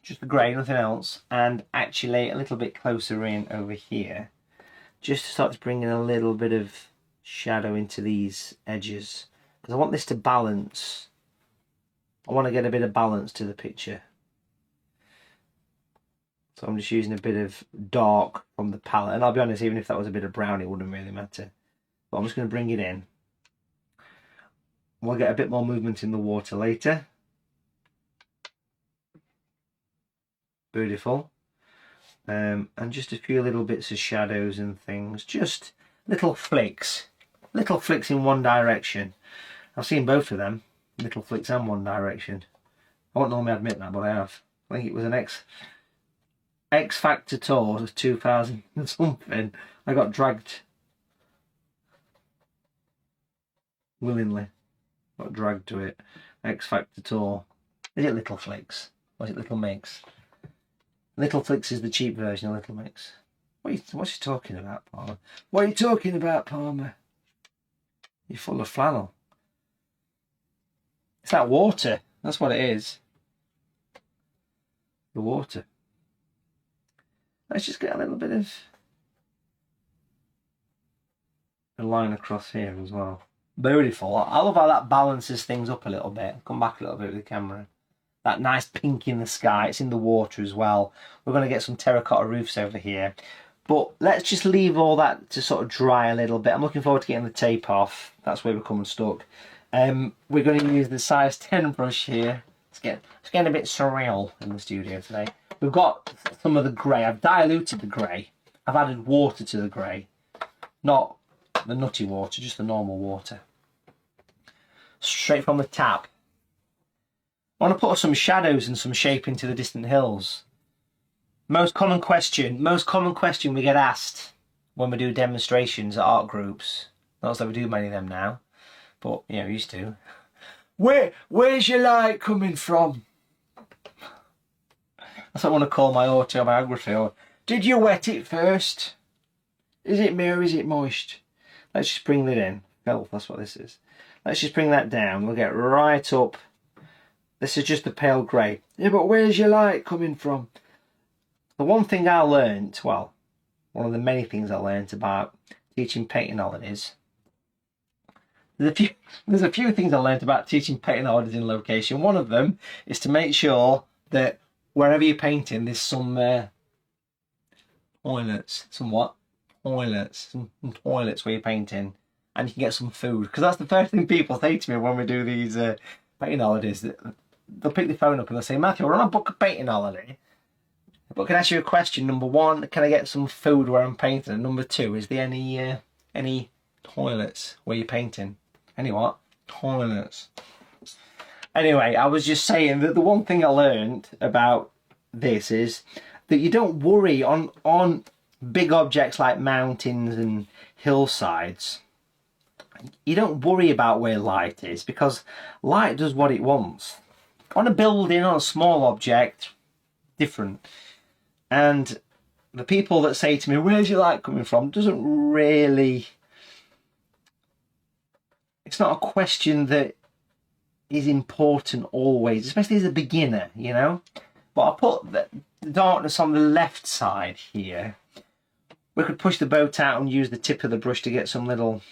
Just the grey, nothing else. And actually a little bit closer in over here. Just to start to bring in a little bit of shadow into these edges. Because I want this to balance. I want to get a bit of balance to the picture. So I'm just using a bit of dark from the palette. And I'll be honest, even if that was a bit of brown, it wouldn't really matter. But I'm just going to bring it in. We'll get a bit more movement in the water later. Beautiful. And just a few little bits of shadows and things. Just little flicks. Little flicks in one direction. I've seen both of them. Little flicks and one direction. I won't normally admit that, but I have. I think it was an X Factor tour of 2000 and something. I got dragged willingly. Got dragged to it. X Factor tour. Is it Little Flicks? Or is it Little Mix? Little Flicks is the cheap version of Little Mix. What's he talking about, Palmer? What are you talking about, Palmer? You're full of flannel. It's that water. That's what it is. The water. Let's just get a little bit of a line across here as well. Beautiful. I love how that balances things up a little bit. Come back a little bit with the camera. That nice pink in the sky. It's in the water as well. We're going to get some terracotta roofs over here. But let's just leave all that to sort of dry a little bit. I'm looking forward to getting the tape off. That's where we're coming stuck. We're going to use the size 10 brush here. It's getting a bit surreal in the studio today. We've got some of the grey. I've diluted the grey. I've added water to the grey. Not the nutty water, just the normal water. Straight from the tap. I want to put some shadows and some shape into the distant hills. Most common question we get asked when we do demonstrations at art groups. Not that we do many of them now. But, you know, used to. Where's your light coming from? That's what I want to call my autobiography. Or, did you wet it first? Is it me or is it moist? Let's just bring that in. Filth, that's what this is. Let's just bring that down. We'll get right up. This is just the pale grey. Yeah, but where's your light coming from? The one thing I learnt, well, one of the many things I learnt about teaching painting holidays. There's a few things I learnt about teaching painting holidays in location. One of them is to make sure that wherever you're painting, there's some toilets. Some what? Toilets. Some toilets where you're painting. And you can get some food. Because that's the first thing people say to me when we do these painting holidays. They'll pick the phone up and they'll say, Matthew, we're on a book of painting holiday. But can I ask you a question? Number one, can I get some food where I'm painting? And number two, is there any toilets where you're painting? Any what? Toilets. Anyway, I was just saying that the one thing I learned about this is that you don't worry on big objects like mountains and hillsides. You don't worry about where light is because light does what it wants. On a building, on a small object, different. And the people that say to me, where's your light coming from? Doesn't really... It's not a question that is important always, especially as a beginner, you know. But I'll put the darkness on the left side here. We could push the boat out and use the tip of the brush to get some little...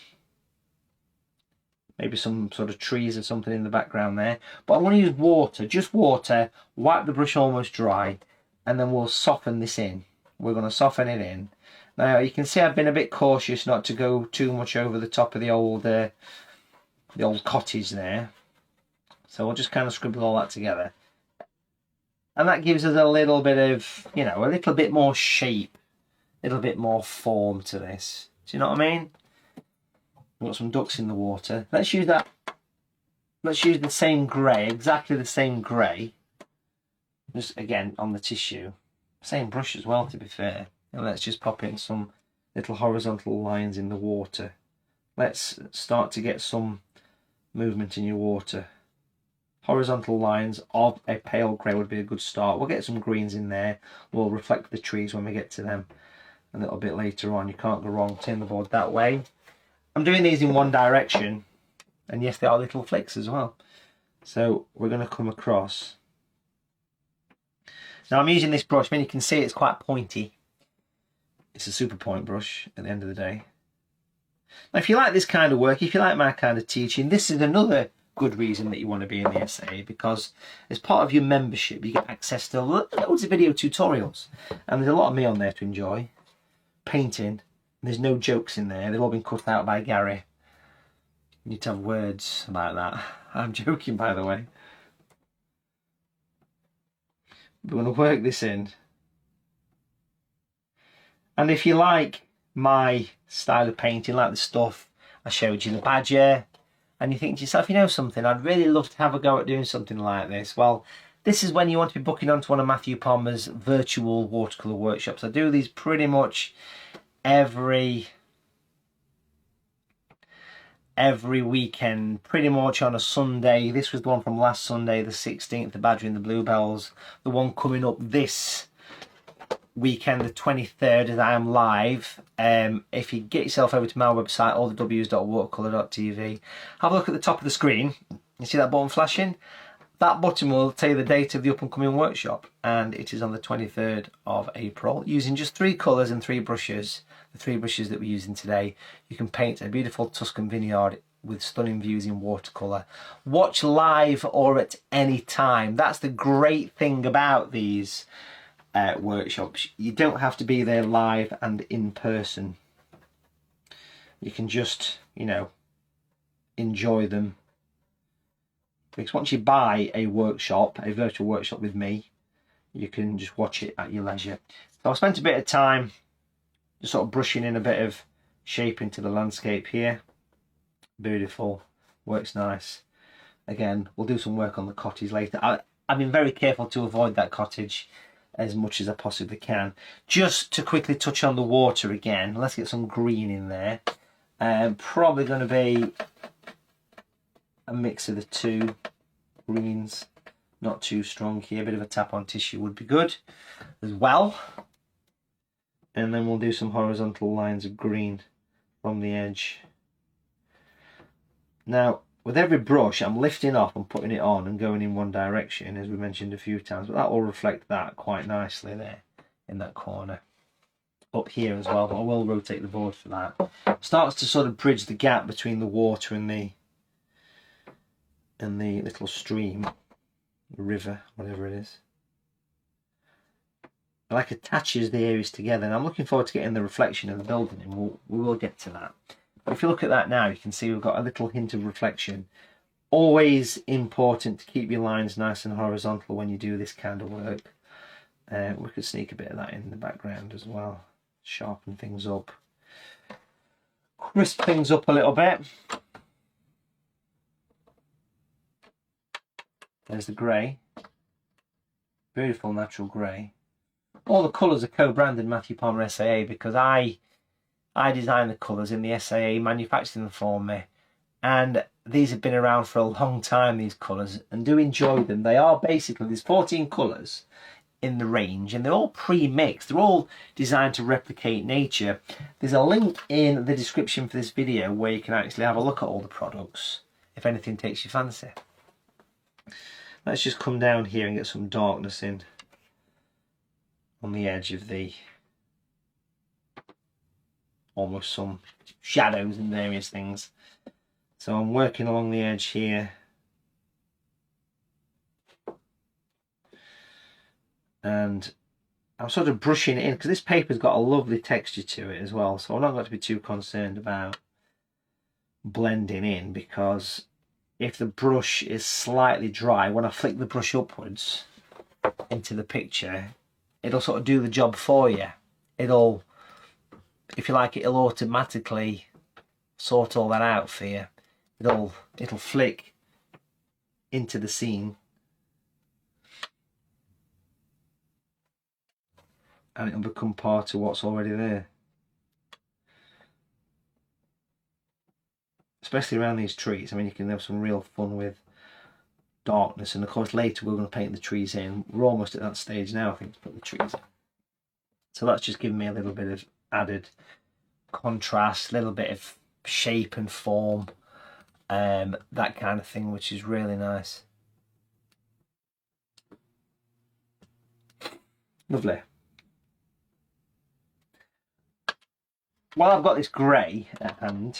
maybe some sort of trees or something in the background there. But I want to use water, just water, wipe the brush almost dry, and then we'll soften this in. We're going to soften it in. Now, you can see I've been a bit cautious not to go too much over the top of the old cottage there. So we'll just kind of scribble all that together. And that gives us a little bit of, you know, a little bit more shape, a little bit more form to this. Do you know what I mean? We've got some ducks in the water. Let's use that. Let's use the same grey, exactly the same grey. Just again on the tissue. Same brush as well, to be fair. And let's just pop in some little horizontal lines in the water. Let's start to get some movement in your water. horizontal lines of a pale grey would be a good start. We'll get some greens in there. We'll reflect the trees when we get to them a little bit later on. You can't go wrong, turn the board that way. I'm doing these in one direction, and yes, they are little flicks as well. So we're going to come across. Now I'm using this brush, I mean, you can see it's quite pointy. It's a super point brush at the end of the day. Now if you like this kind of work, if you like my kind of teaching, this is another good reason that you want to be in the SAA, because as part of your membership you get access to loads of video tutorials, and there's a lot of me on there to enjoy. Painting, there's no jokes in there, they've all been cut out by Gary. You need to have words about that. I'm joking, by the way. We're going to work this in. And if you like my style of painting, like the stuff I showed you, the badger, and you think to yourself, you know something, I'd really love to have a go at doing something like this. Well, this is when you want to be booking onto one of Matthew Palmer's virtual watercolour workshops. I do these pretty much every weekend, pretty much on a Sunday. This was the one from last Sunday, the 16th, the Badger and the Bluebells. The one coming up this weekend, the 23rd, as I am live. If you get yourself over to my website, allthews.watercolour.tv, have a look at the top of the screen. You see that button flashing? That button will tell you the date of the up and coming workshop, and it is on the 23rd of April. Using just 3 colours and 3 brushes, the 3 brushes that we're using today, you can paint a beautiful Tuscan vineyard with stunning views in watercolour. Watch live or at any time. That's the great thing about these workshops. You don't have to be there live and in person. You can just, you know, enjoy them. Because once you buy a workshop, a virtual workshop with me, you can just watch it at your leisure. So I spent a bit of time just sort of brushing in a bit of shape into the landscape here. Beautiful, works nice. Again, we'll do some work on the cottage later. I've been very careful to avoid that cottage as much as I possibly can. Just to quickly touch on the water again, let's get some green in there. Probably going to be a mix of the two greens, not too strong here. A bit of a tap on tissue would be good as well. And then we'll do some horizontal lines of green from the edge. Now with every brush I'm lifting up and putting it on and going in one direction, as we mentioned a few times, but that will reflect that quite nicely there in that corner. Up here as well, but I will rotate the board for that. Starts to sort of bridge the gap between the water and the little stream, river, whatever it is. It like attaches the areas together, and I'm looking forward to getting the reflection of the building, and we will get to that. But if you look at that now, you can see we've got a little hint of reflection. Always important to keep your lines nice and horizontal when you do this kind of work. We could sneak a bit of that in the background as well. Sharpen things up. Crisp things up a little bit. There's the grey. Beautiful natural grey. All the colours are co-branded Matthew Palmer SAA, because I design the colours in the SAA, manufacture them for me, and these have been around for a long time, these colours, and do enjoy them. They are basically, there's 14 colours in the range, and they're all pre-mixed. They're all designed to replicate nature. There's a link in the description for this video where you can actually have a look at all the products if anything takes your fancy. Let's just come down here and get some darkness in on the edge of the, almost some shadows and various things. So I'm working along the edge here. And I'm sort of brushing it in, because this paper's got a lovely texture to it as well. So I'm not going to be too concerned about blending in, because if the brush is slightly dry, when I flick the brush upwards into the picture, it'll sort of do the job for you. It'll, if you like, it'll automatically sort all that out for you. It'll flick into the scene, and it'll become part of what's already there. Especially around these trees. I mean, you can have some real fun with darkness. And of course later we're going to paint the trees in. We're almost at that stage now, I think, to put the trees in. So that's just giving me a little bit of added contrast, a little bit of shape and form, that kind of thing, which is really nice. Lovely. While I've got this grey at hand,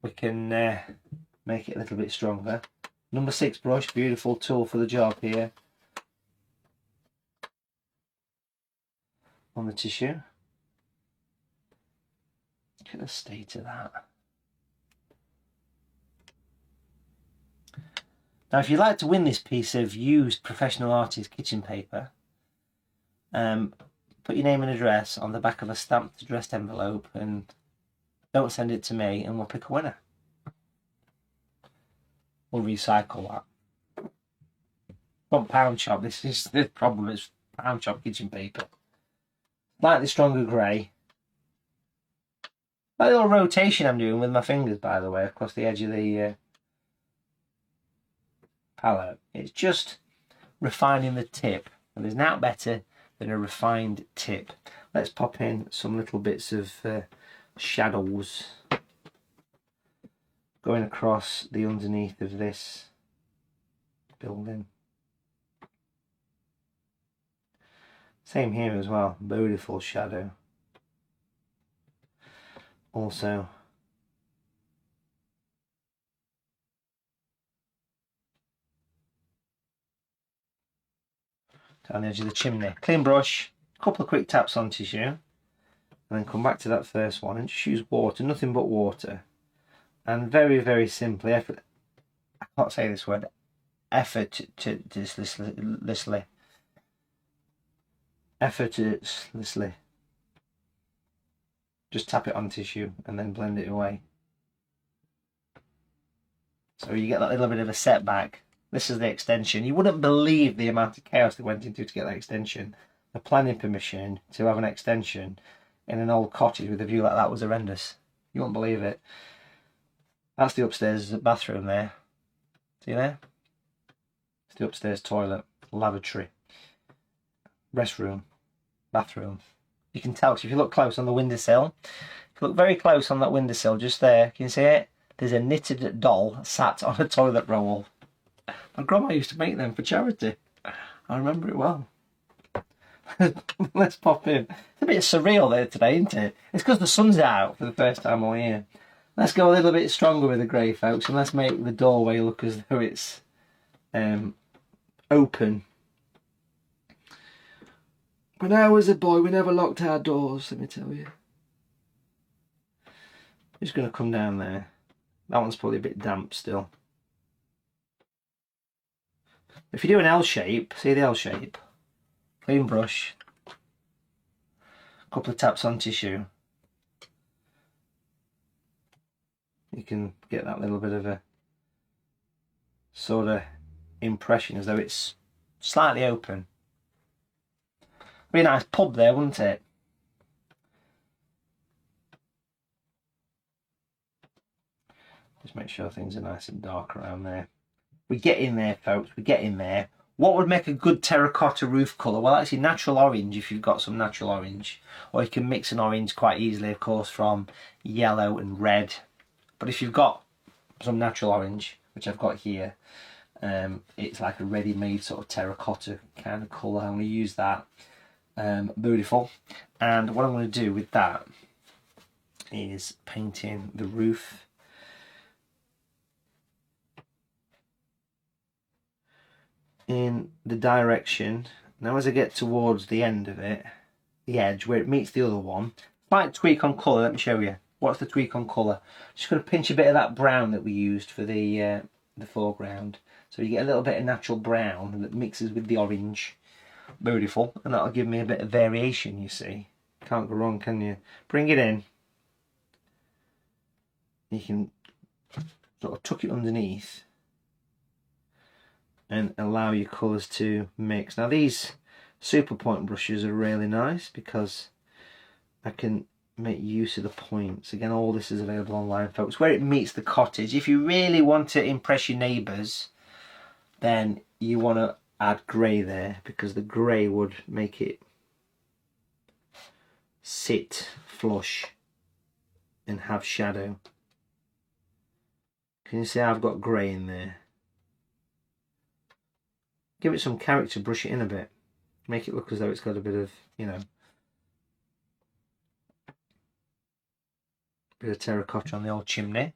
we can make it a little bit stronger. Number 6 brush, beautiful tool for the job here on the tissue. Look at the state of that. Now if you'd like to win this piece of used professional artist kitchen paper, put your name and address on the back of a stamped addressed envelope and don't send it to me, and we'll pick a winner. We'll recycle that. From Pound Shop, this is the problem, it's Pound Shop kitchen paper. Slightly stronger grey. That little rotation I'm doing with my fingers, by the way, across the edge of the palette. It's just refining the tip, and there's nothing better than a refined tip. Let's pop in some little bits of shadows going across the underneath of this building. Same here as well, beautiful shadow. Also down the edge of the chimney. Clean brush, a couple of quick taps on tissue, and then come back to that first one and just use water, nothing but water. And very, very simply, I can't say this word, effortlessly, just tap it on tissue and then blend it away. So you get that little bit of a setback. This is the extension. You wouldn't believe the amount of chaos that went into to get that extension. The planning permission to have an extension in an old cottage with a view like that was horrendous. You won't believe it. That's the upstairs bathroom there. See there? It's the upstairs toilet, lavatory, restroom, bathroom. You can tell, because if you look close on the windowsill, if you look very close on that windowsill, just there, can you see it? There's a knitted doll sat on a toilet roll. My grandma used to make them for charity. I remember it well. Let's pop in. It's a bit surreal there today, isn't it? It's because the sun's out for the first time all year. Let's go a little bit stronger with the grey, folks, and let's make the doorway look as though it's open. When I was a boy, we never locked our doors, let me tell you. Just going to come down there. That one's probably a bit damp still. If you do an L shape, see the L shape? Clean brush. A couple of taps on tissue. You can get that little bit of a sort of impression as though it's slightly open. Be a nice pub there, wouldn't it? Just make sure things are nice and dark around there. We get in there, folks, we get in there. What would make a good terracotta roof colour? Well, actually natural orange, if you've got some natural orange. Or you can mix an orange quite easily, of course, from yellow and red. But if you've got some natural orange, which I've got here, it's like a ready-made sort of terracotta kind of colour. I'm going to use that. Beautiful. And what I'm going to do with that is painting the roof in the direction. Now as I get towards the end of it, the edge where it meets the other one, slight tweak on colour. Let me show you. What's the tweak on colour? Just going to pinch a bit of that brown that we used for the foreground, so you get a little bit of natural brown that mixes with the orange. Beautiful. And that'll give me a bit of variation, you see. Can't go wrong, can you? Bring it in. You can sort of tuck it underneath and allow your colours to mix. Now these super point brushes are really nice because I can make use of the points. Again, all this is available online, folks. Where it meets the cottage. If you really want to impress your neighbours, then you want to add grey there, because the grey would make it sit flush and have shadow. Can you see I've got grey in there? Give it some character, brush it in a bit. Make it look as though it's got a bit of, you know, bit of terracotta on the old chimney.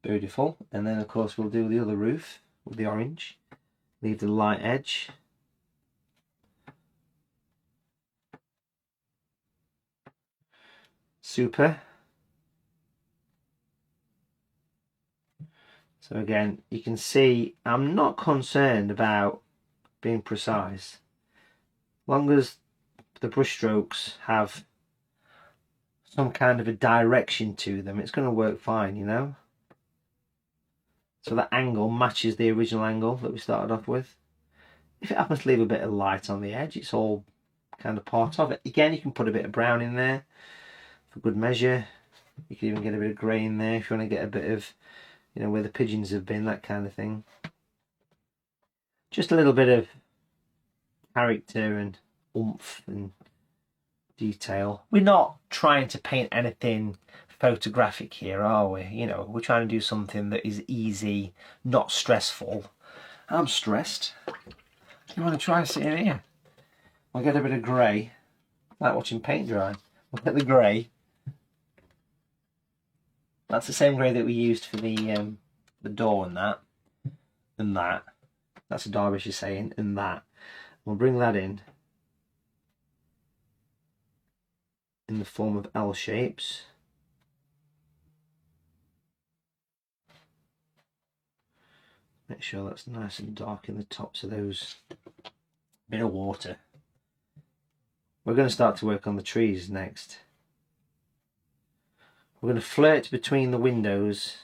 Beautiful. And then of course we'll do the other roof with the orange. Leave the light edge. Super. So again, you can see I'm not concerned about being precise. As long as the brush strokes have some kind of a direction to them, it's going to work fine, you know. So that angle matches the original angle that we started off with. If it happens to leave a bit of light on the edge, it's all kind of part of it. Again, you can put a bit of brown in there for good measure. You can even get a bit of grey in there if you want to get a bit of, you know, where the pigeons have been, that kind of thing. Just a little bit of character and oomph and detail. We're not trying to paint anything photographic here, are we? You know, we're trying to do something that is easy, not stressful. I'm stressed. You want to try sitting here? I'll get a bit of grey, like watching paint dry. Look at the grey. That's the same grey that we used for the door and that. And that. That's a Derbyshire saying, and that. We'll bring that in the form of L shapes. Make sure that's nice and dark in the tops of those. Bit of water. We're going to start to work on the trees next. We're going to flirt between the windows,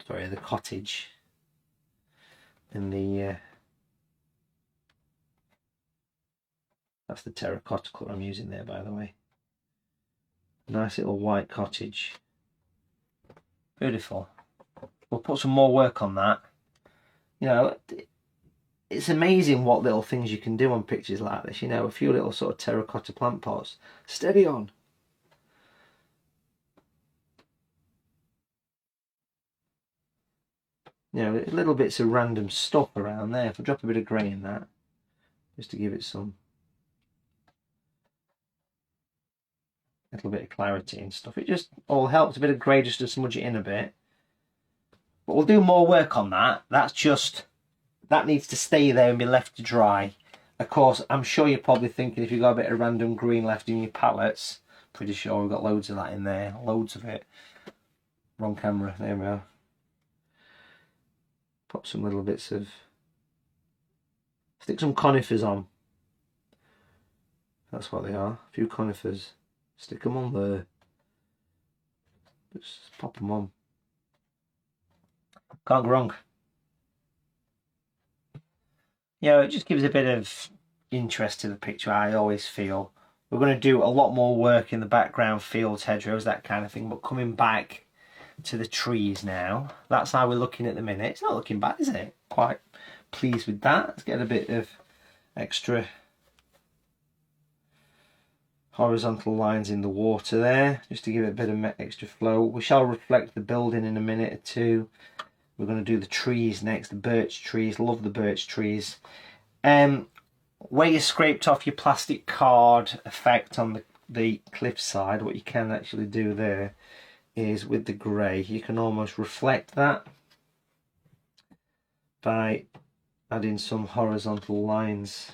sorry, the cottage, and the that's the terracotta colour I'm using there, by the way. Nice little white cottage. Beautiful. We'll put some more work on that. You know, it's amazing what little things you can do on pictures like this. You know, a few little sort of terracotta plant pots. Steady on. You know, little bits of random stuff around there. If I drop a bit of grey in that, just to give it some little bit of clarity and stuff. It just all helps. A bit of grey just to smudge it in a bit. But we'll do more work on that. That needs to stay there and be left to dry. Of course, I'm sure you're probably thinking if you've got a bit of random green left in your palettes, pretty sure we've got loads of that in there. Loads of it. Wrong camera. There we are. Pop some little bits of... Stick some conifers on. That's what they are. A few conifers. Stick them on there. Just pop them on. Can't go wrong. You know, it just gives a bit of interest to the picture, I always feel. We're going to do a lot more work in the background, fields, hedgerows, that kind of thing, but coming back to the trees now, that's how we're looking at the minute. It's not looking bad, is it? Quite pleased with that. Let's get a bit of extra horizontal lines in the water there, just to give it a bit of extra flow. We shall reflect the building in a minute or two. We're going to do the trees next, the birch trees. Love the birch trees. Where you scraped off your plastic card effect on the cliff side, what you can actually do there is with the grey, you can almost reflect that by adding some horizontal lines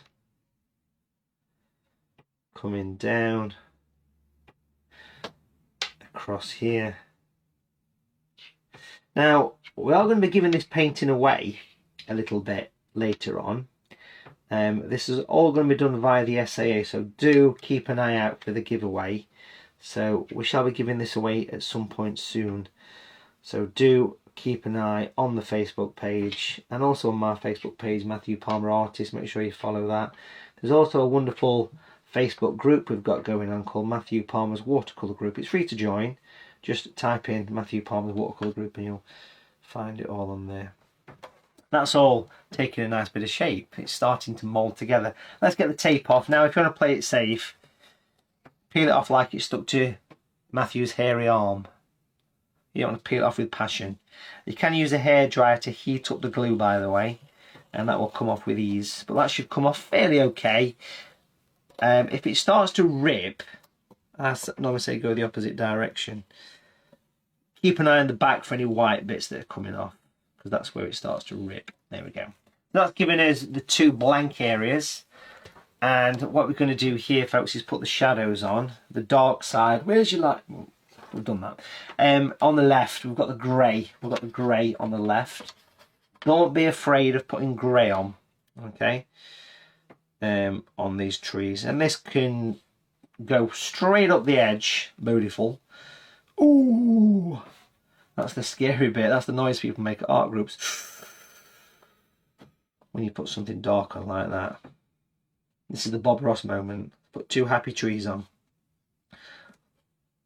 coming down across here. Now, we are going to be giving this painting away a little bit later on. This is all going to be done via the SAA, so do keep an eye out for the giveaway. So we shall be giving this away at some point soon. So do keep an eye on the Facebook page and also on my Facebook page, Matthew Palmer Artist. Make sure you follow that. There's also a wonderful Facebook group we've got going on called Matthew Palmer's Watercolour Group. It's free to join. Just type in Matthew Palmer's Watercolour Group and you'll find it all on there. That's all taking a nice bit of shape. It's starting to mould together. Let's get the tape off. Now, if you want to play it safe, peel it off like it's stuck to Matthew's hairy arm. You don't want to peel it off with passion. You can use a hairdryer to heat up the glue, by the way, and that will come off with ease. But that should come off fairly okay. If it starts to rip, I normally say go the opposite direction. Keep an eye on the back for any white bits that are coming off, because that's where it starts to rip. There we go. That's giving us the 2 blank areas. And what we're going to do here, folks, is put the shadows on. The dark side, where's your light? Well, we've done that. On the left, we've got the grey. We've got the grey on the left. Don't be afraid of putting grey on, okay, on these trees. And this can go straight up the edge. Beautiful. Ooh, that's the scary bit. That's the noise people make at art groups. When you put something dark on like that. This is the Bob Ross moment. Put 2 happy trees on.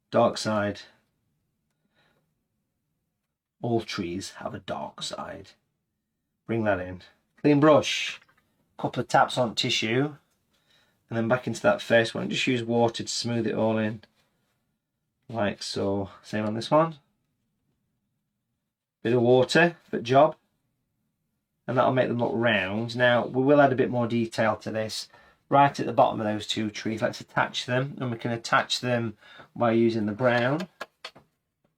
Dark side. All trees have a dark side. Bring that in. Clean brush. Couple of taps on tissue. And then back into that first one. Just use water to smooth it all in. Like so. Same on this one. Bit of water for the job. And that'll make them look round. Now, we will add a bit more detail to this. Right at the bottom of those 2 trees, let's attach them. And we can attach them by using the brown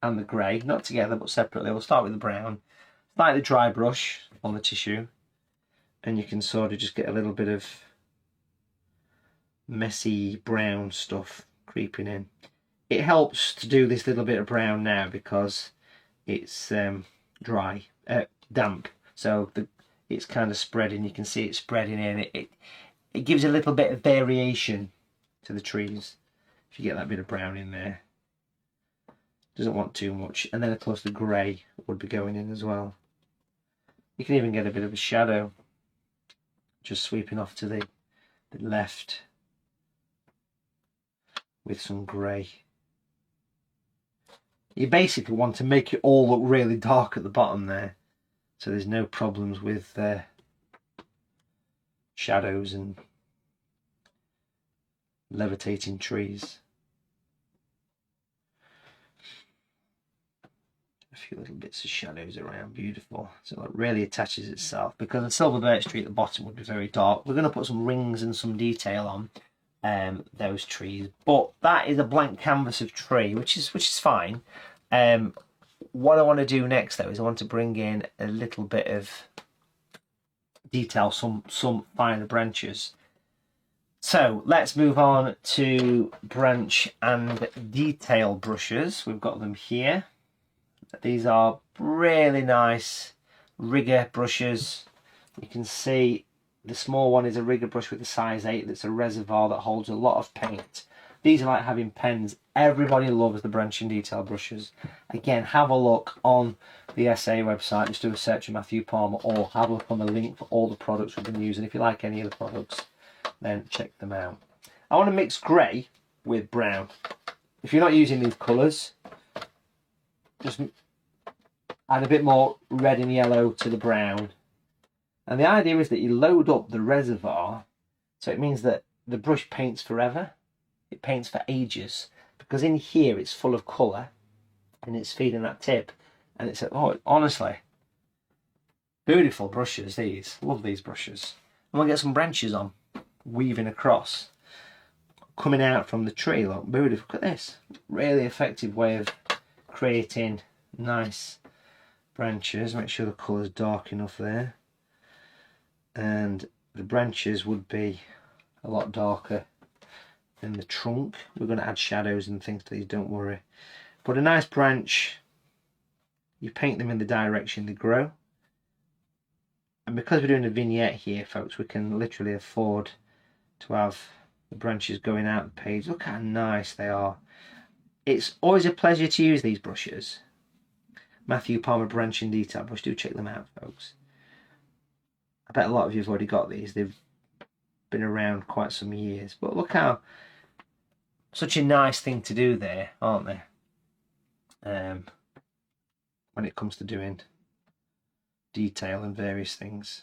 and the grey. Not together, but separately. We'll start with the brown. Slightly dry brush on the tissue. And you can sort of just get a little bit of messy brown stuff creeping in. It helps to do this little bit of brown now because it's damp. So it's kind of spreading. You can see it spreading in. It gives a little bit of variation to the trees if you get that bit of brown in there. Doesn't want too much. And then of course the grey would be going in as well. You can even get a bit of a shadow just sweeping off to the left with some grey. You basically want to make it all look really dark at the bottom there, so there's no problems with shadows and levitating trees. A few little bits of shadows around, beautiful. So it really attaches itself, because the silver birch tree at the bottom would be very dark. We're going to put some rings and some detail on those trees, but that is a blank canvas of tree, which is fine. What I want to do next though is I want to bring in a little bit of detail, some finer branches. So let's move on to branch and detail brushes. We've got them here. These are really nice rigger brushes. You can see the small one is a rigger brush with a size 8 that's a reservoir that holds a lot of paint. These are like having pens. Everybody loves the branch and detail brushes. Again, have a look on the SA website. Just do a search of Matthew Palmer, or have a look on the link for all the products we've been using. If you like any of the products, then check them out. I want to mix grey with brown. If you're not using these colours, just add a bit more red and yellow to the brown. And the idea is that you load up the reservoir, so it means that the brush paints forever. It paints for ages, because in here it's full of colour and it's feeding that tip. And it's, oh, honestly, beautiful brushes these. Love these brushes. And we'll get some branches on, weaving across, coming out from the tree. Look, beautiful. Look at this. Really effective way of creating nice branches. Make sure the colour's dark enough there. And the branches would be a lot darker than the trunk. We're going to add shadows and things to these, don't worry. But a nice branch, you paint them in the direction they grow. And because we're doing a vignette here, folks, we can literally afford to have the branches going out the page. Look how nice they are. It's always a pleasure to use these brushes. Matthew Palmer Branch and Detail Brush. Do check them out, folks. I bet a lot of you have already got these. been around quite some years. But look how, such a nice thing to do there, aren't they? When it comes to doing detail and various things.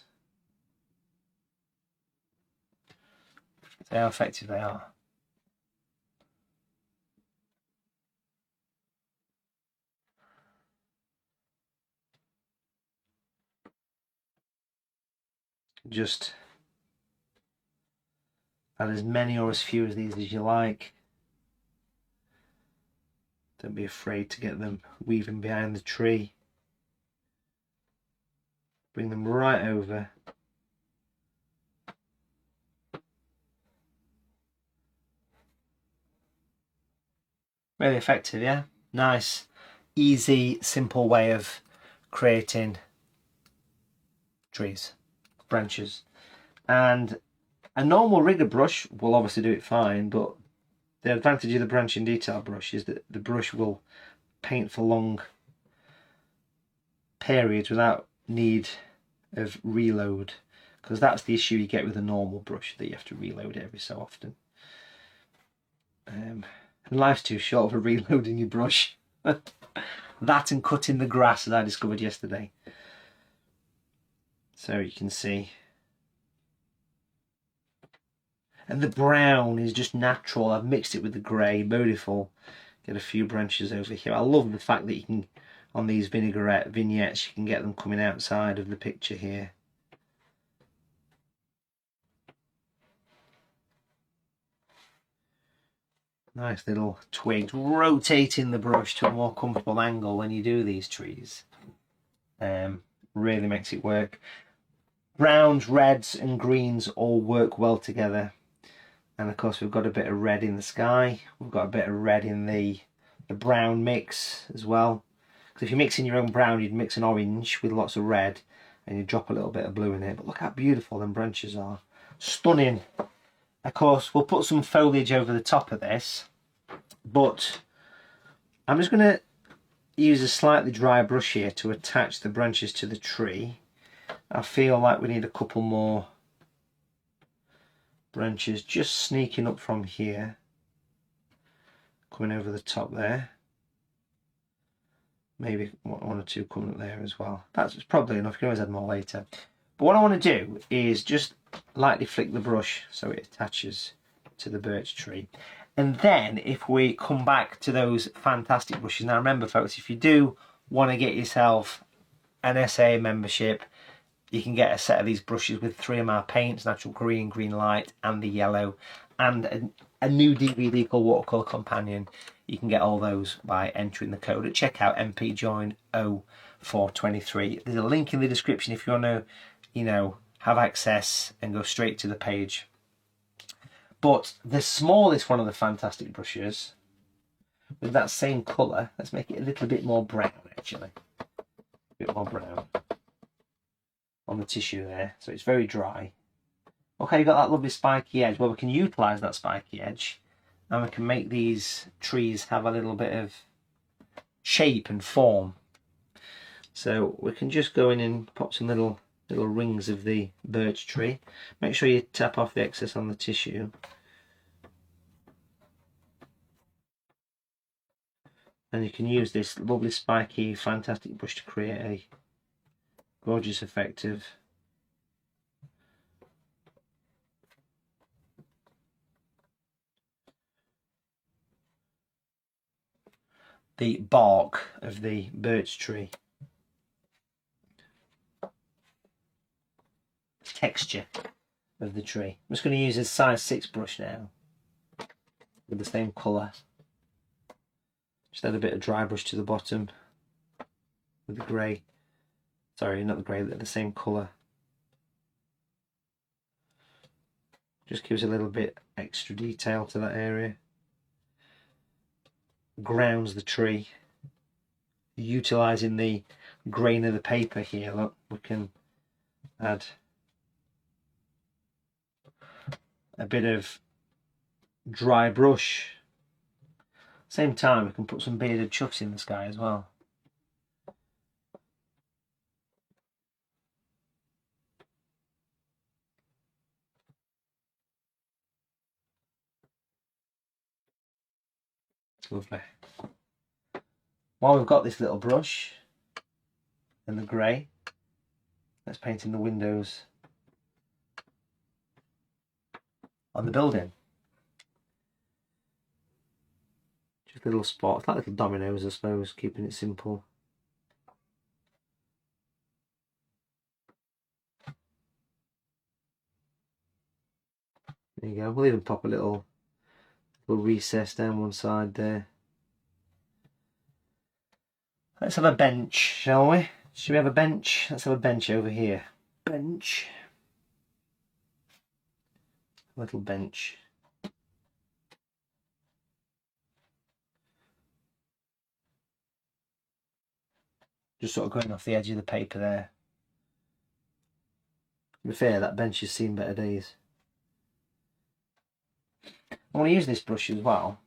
See how effective they are. Just add as many or as few of these as you like. Don't be afraid to get them weaving behind the tree. Bring them right over. Really effective, yeah? Nice, easy, simple way of creating trees, branches. And a normal rigger brush will obviously do it fine, but the advantage of the branching detail brush is that the brush will paint for long periods without need of reload, because that's the issue you get with a normal brush, that you have to reload it every so often. And life's too short for reloading your brush. That and cutting the grass, as I discovered yesterday. So you can see. And the brown is just natural. I've mixed it with the grey, beautiful. Get a few branches over here. I love the fact that you can, on these vinaigrette vignettes, you can get them coming outside of the picture here. Nice little twigs. Rotating the brush to a more comfortable angle when you do these trees. Really makes it work. Browns, reds and greens all work well together. And of course we've got a bit of red in the sky. We've got a bit of red in the brown mix as well. Because if you're mixing your own brown, you'd mix an orange with lots of red and you drop a little bit of blue in it. But look how beautiful them branches are. Stunning. Of course, we'll put some foliage over the top of this, but I'm just going to use a slightly dry brush here to attach the branches to the tree. I feel like we need a couple more branches just sneaking up from here, coming over the top there. Maybe one or two coming up there as well. That's probably enough. You can always add more later. But what I want to do is just lightly flick the brush so it attaches to the birch tree. And then if we come back to those fantastic brushes. Now remember folks, if you do want to get yourself an SAA membership, you can get a set of these brushes with 3 of my paints, natural green, green light and the yellow, and a new DVD called Watercolour Companion. You can get all those by entering the code at checkout, MPJOIN0423. There's a link in the description if you want to, you know, have access and go straight to the page. But the smallest one of the fantastic brushes, with that same colour, let's make it a little bit more brown actually. A bit more brown on the tissue there, so it's very dry. Okay, you've got that lovely spiky edge. Well, we can utilise that spiky edge and we can make these trees have a little bit of shape and form. So we can just go in and pop some little rings of the birch tree. Make sure you tap off the excess on the tissue. And you can use this lovely spiky fantastic brush to create a gorgeous effect of the bark of the birch tree. Texture of the tree. I'm just going to use a size 6 brush now with the same colour. Just add a bit of dry brush to the bottom with the grey. Sorry, not the grey, the same colour. Just gives a little bit extra detail to that area. Grounds the tree. Utilising the grain of the paper here, look, we can add a bit of dry brush. Same time we can put some bearded chuffs in the sky as well. lovely. While we've got this little brush and the grey, let's paint in the windows on the building. Just little spots, like little dominoes I suppose, keeping it simple. There you go, we'll even pop a little recess down one side there. Let's have a bench, shall we? Should we have a bench? Let's have a bench over here. Bench. A little bench. Just sort of going off the edge of the paper there. To be fair, that bench has seen better days. I want to use this brush as well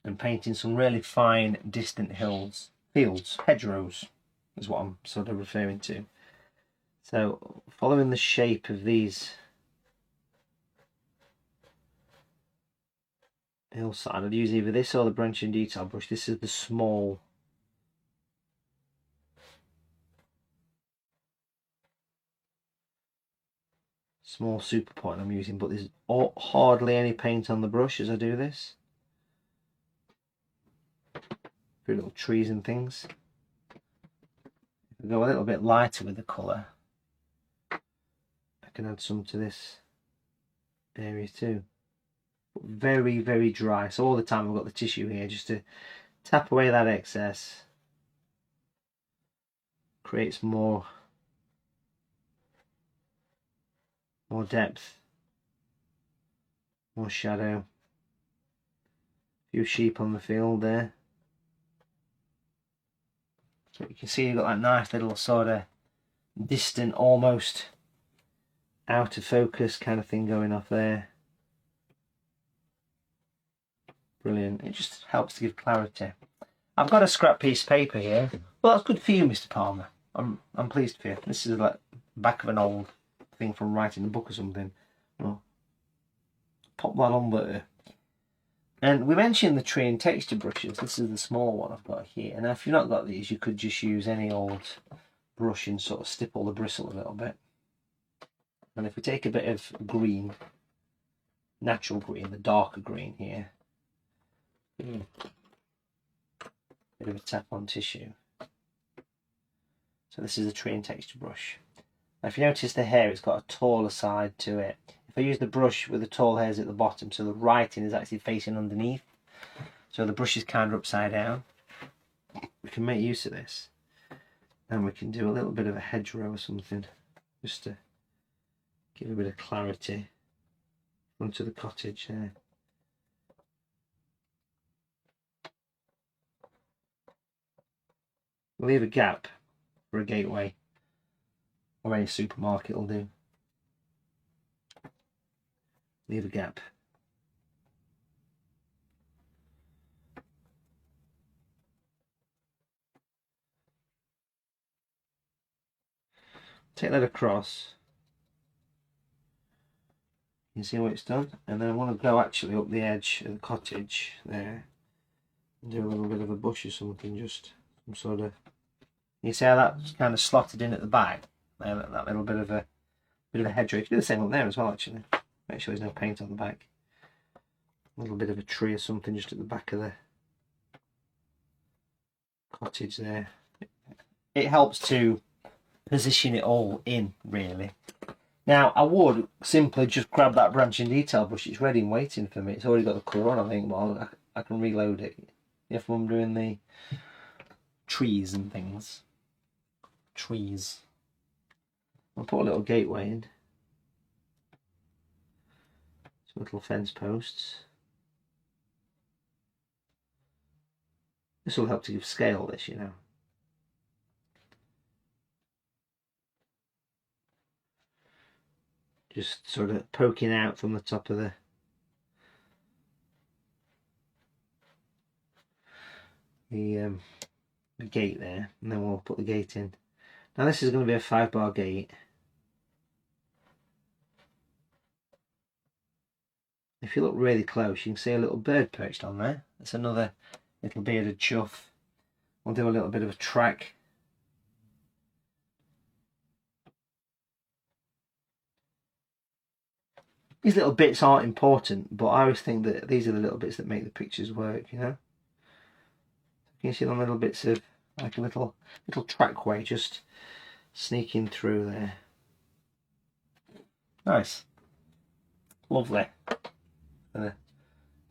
and painting some really fine distant hills, fields, hedgerows is what I'm sort of referring to. So following the shape of these hillside, I'd use either this or the branching detail brush. This is the small super point I'm using, but there's hardly any paint on the brush as I do this. Few little trees and things. If I go a little bit lighter with the colour, I can add some to this area too. But very, very dry. So all the time I've got the tissue here just to tap away that excess. Creates more depth, more shadow. A few sheep on the field there. So you can see you've got that nice little sort of distant, almost out of focus kind of thing going off there. Brilliant. It just helps to give clarity. I've got a scrap piece of paper here. Well, that's good for you, Mr. Palmer. I'm pleased for you. This is like the back of an old thing from writing a book or something. Well, pop that on there. And we mentioned the tree and texture brushes. This is the small one I've got here. Now if you've not got these, you could just use any old brush and sort of stipple the bristle a little bit. And if we take a bit of green, natural green, the darker green here, bit of a tap on tissue. So this is a tree and texture brush. Now if you notice the hair, it's got a taller side to it. If I use the brush with the tall hairs at the bottom, so the writing is actually facing underneath, so the brush is kind of upside down, we can make use of this. And we can do a little bit of a hedgerow or something, just to give a bit of clarity onto the cottage there. Leave a gap for a gateway, or any supermarket will do. Leave a gap. Take that across. You see what it's done? And then I want to go actually up the edge of the cottage there and do a little bit of a bush or something, just some sort of. You see how that's kind of slotted in at the back? That little bit of a hedgerow. You can do the same up there as well, actually. Make sure there's no paint on the back. A little bit of a tree or something just at the back of the cottage there. It helps to position it all in, really. Now, I would simply just grab that branching detail brush. It's ready and waiting for me. It's already got the colour on, I think. Well, I can reload it. If I'm doing the trees and things. Trees. I'll put a little gateway in. Some little fence posts. This will help to give scale, this, you know. Just sort of poking out from the top of the gate there, and then we'll put the gate in. Now this is going to be a 5-bar gate. If you look really close, you can see a little bird perched on there. That's another little bearded chuff. We'll do a little bit of a track. These little bits aren't important, but I always think that these are the little bits that make the pictures work, you know. You can see the little bits of, like a little trackway just sneaking through there. Nice. Lovely. I'm gonna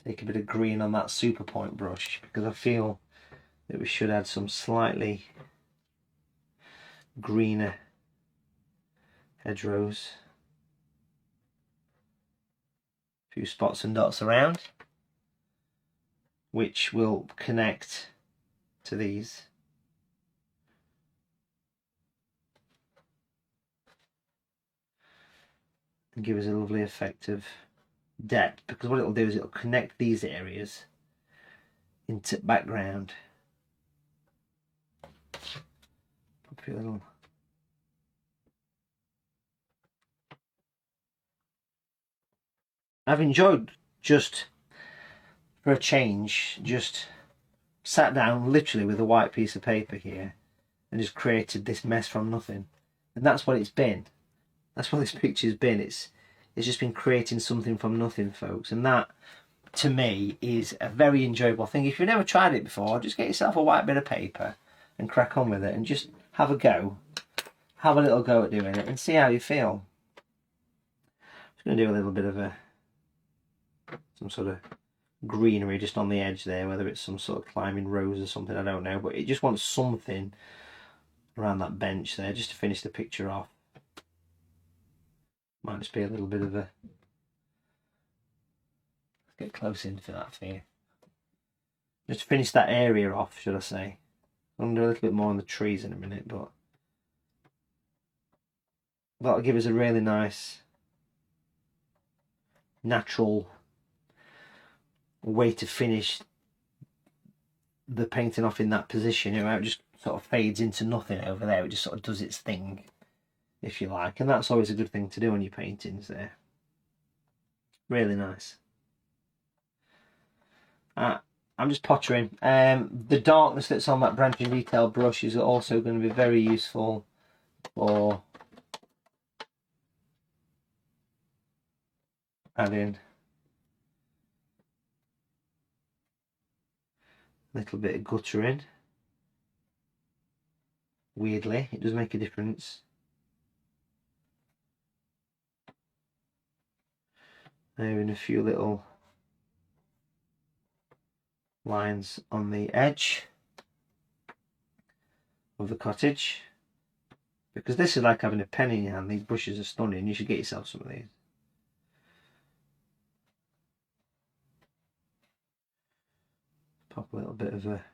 take a bit of green on that super point brush because I feel that we should add some slightly greener hedgerows. A few spots and dots around, which will connect to these. And give us a lovely effect of depth, because what it'll do is it'll connect these areas into background. Pop a little. I've enjoyed, just for a change, just sat down literally with a white piece of paper here and just created this mess from nothing. And that's what it's been. That's what this picture's been. It's just been creating something from nothing, folks. And that, to me, is a very enjoyable thing. If you've never tried it before, just get yourself a white bit of paper and crack on with it and just have a go. Have a little go at doing it and see how you feel. I'm just going to do a little bit of some sort of greenery just on the edge there, whether it's some sort of climbing rose or something, I don't know, but it just wants something around that bench there just to finish the picture off. Might just be a little bit of a, let's get close into that for you, just to finish that area off, should I say. I'm going to do a little bit more on the trees in a minute, but that'll give us a really nice natural way to finish the painting off in that position. You know, it just sort of fades into nothing over there. It just sort of does its thing, if you like, and that's always a good thing to do on your paintings there. Really nice. I'm just pottering. The darkness that's on that branching detail brush is also going to be very useful for adding a little bit of gutter in. Weirdly, it does make a difference. Having a few little lines on the edge of the cottage, because this is like having a pen in your hand. These brushes are stunning. You should get yourself some of these. Pop a little bit of a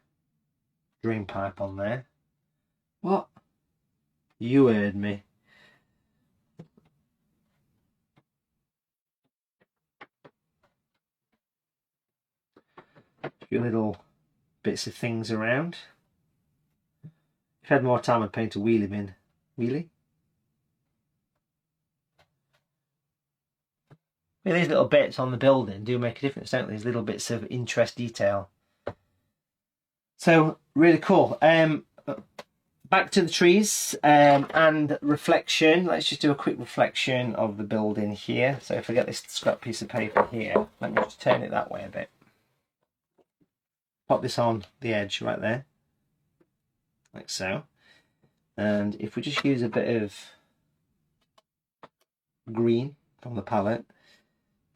drain pipe on there. What? You heard me. A few little bits of things around. If I had more time, I'd paint a wheelie bin. Wheelie? Yeah, these little bits on the building do make a difference, don't they? These little bits of interest detail. So, really cool. Back to the trees and reflection. Let's just do a quick reflection of the building here. So if I get this scrap piece of paper here, let me just turn it that way a bit. Pop this on the edge right there, like so. And if we just use a bit of green from the palette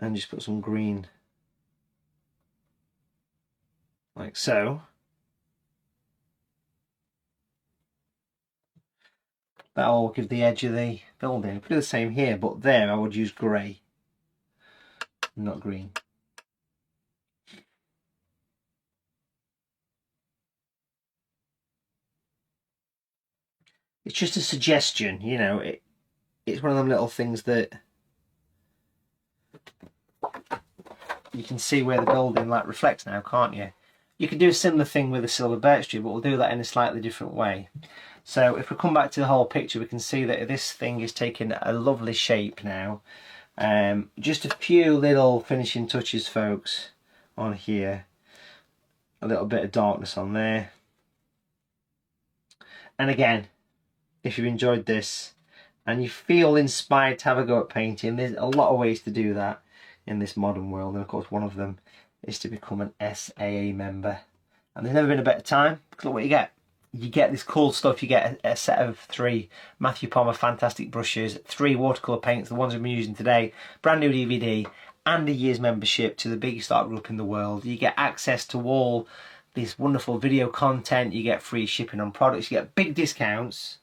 and just put some green like so, that'll give the edge of the building. If we do the same here, but there I would use grey, not green. It's just a suggestion, you know. It's one of them little things that you can see where the building like reflects now, can't you? You can do a similar thing with a silver birch tree, but we'll do that in a slightly different way. So if we come back to the whole picture, we can see that this thing is taking a lovely shape now. Just a few little finishing touches, folks, on here. a little bit of darkness on there. And again, if you've enjoyed this and you feel inspired to have a go at painting, there's a lot of ways to do that in this modern world, and of course one of them is to become an SAA member. And there's never been a better time, because look what you get. You get this cool stuff. You get a set of 3 Matthew Palmer fantastic brushes, 3 watercolour paints, the ones we've been using today, brand new DVD, and a year's membership to the biggest art group in the world. You get access to all this wonderful video content. You get free shipping on products. You get big discounts.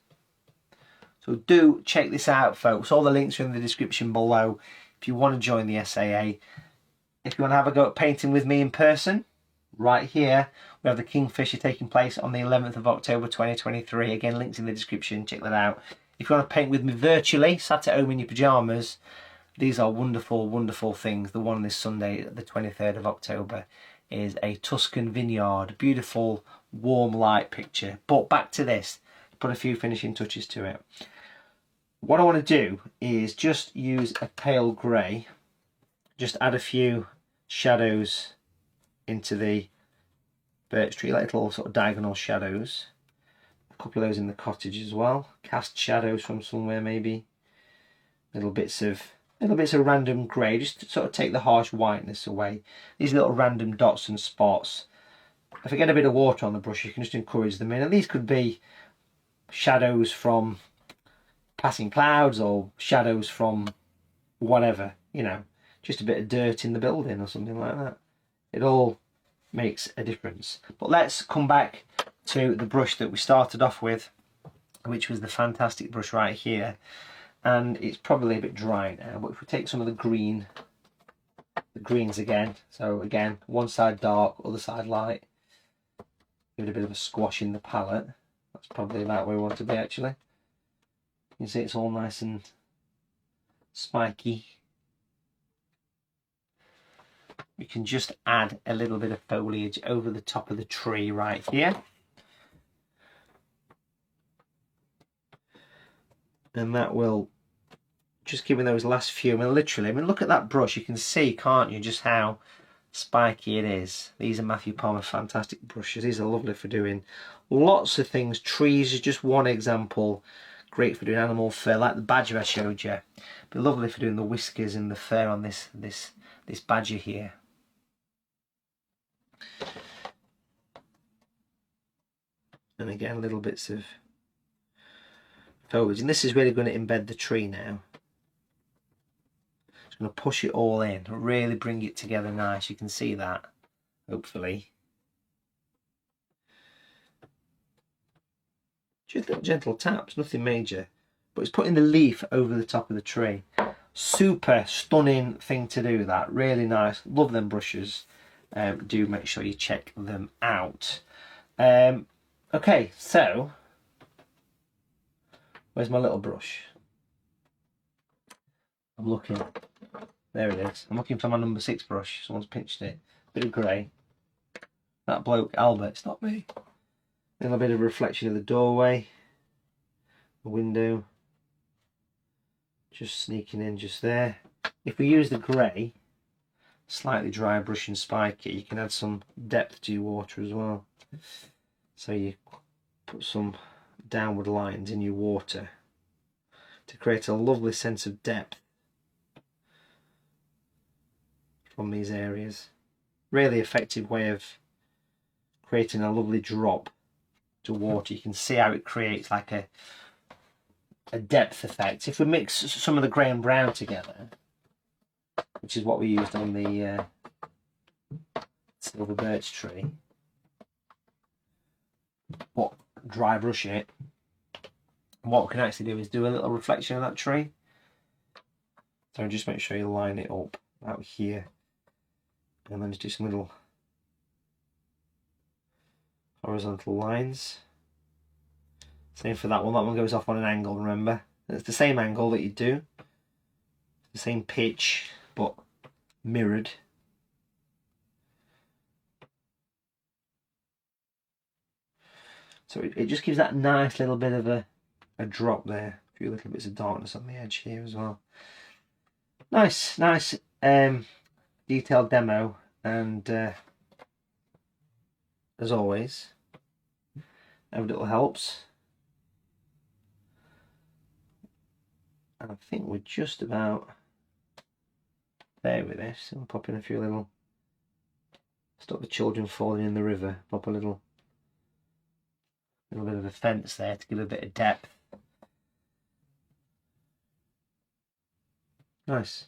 So do check this out, folks. All the links are in the description below if you want to join the SAA. If you want to have a go at painting with me in person, right here we have the Kingfisher taking place on the 11th of October 2023. Again, links in the description, check that out. If you want to paint with me virtually, sat at home in your pyjamas, these are wonderful, wonderful things. The one this Sunday, the 23rd of October, is a Tuscan vineyard. Beautiful, warm light picture. But back to this, put a few finishing touches to it. What I want to do is just use a pale grey, just add a few shadows into the birch tree, like little sort of diagonal shadows. A couple of those in the cottage as well. Cast shadows from somewhere maybe. Little bits of random grey, just to sort of take the harsh whiteness away. These little random dots and spots. If I get a bit of water on the brush, you can just encourage them in. And these could be shadows from passing clouds or shadows from whatever, you know, just a bit of dirt in the building or something like that. It all makes a difference. But let's come back to the brush that we started off with, which was the fantastic brush right here. And it's probably a bit dry now, but if we take some of the greens again, so again, one side dark, other side light, give it a bit of a squash in the palette. That's probably about where we want to be actually. You can see it's all nice and spiky. We can just add a little bit of foliage over the top of the tree right here. And that will just give me those last few. I mean, literally, I mean, look at that brush. You can see, can't you, just how spiky it is. These are Matthew Palmer fantastic brushes. These are lovely for doing lots of things. Trees is just one example. Great for doing animal fur, like the badger I showed you. Be lovely for doing the whiskers and the fur on this badger here. And again, little bits of foliage. And this is really going to embed the tree now. Just going to push it all in, really bring it together nice. You can see that, hopefully. Just little gentle taps, nothing major. But it's putting the leaf over the top of the tree. Super stunning thing to do, that. Really nice. Love them brushes. Do make sure you check them out. Okay, so where's my little brush? I'm looking. There it is. I'm looking for my number 6 brush. Someone's pinched it. Bit of grey. That bloke, Albert, it's not me. A little bit of reflection of the doorway. The window. Just sneaking in just there. If we use the grey, slightly dry brush and spiky, you can add some depth to your water as well. So you put some downward lines in your water to create a lovely sense of depth from these areas. Really effective way of creating a lovely drop to water. You can see how it creates like a depth effect. If we mix some of the grey and brown together, which is what we used on the silver birch tree, but dry brush it, what we can actually do is do a little reflection of that tree. So just make sure you line it up out here, and then just do some little horizontal lines. Same for that one goes off on an angle, remember. It's the same angle that you do, the same pitch, but mirrored. So it just gives that nice little bit of a drop there. A few little bits of darkness on the edge here as well. Nice detailed demo, and as always. Every little helps. And I think we're just about there with this. I'll pop in a few little, stop the children falling in the river, pop a little bit of a fence there to give a bit of depth. Nice.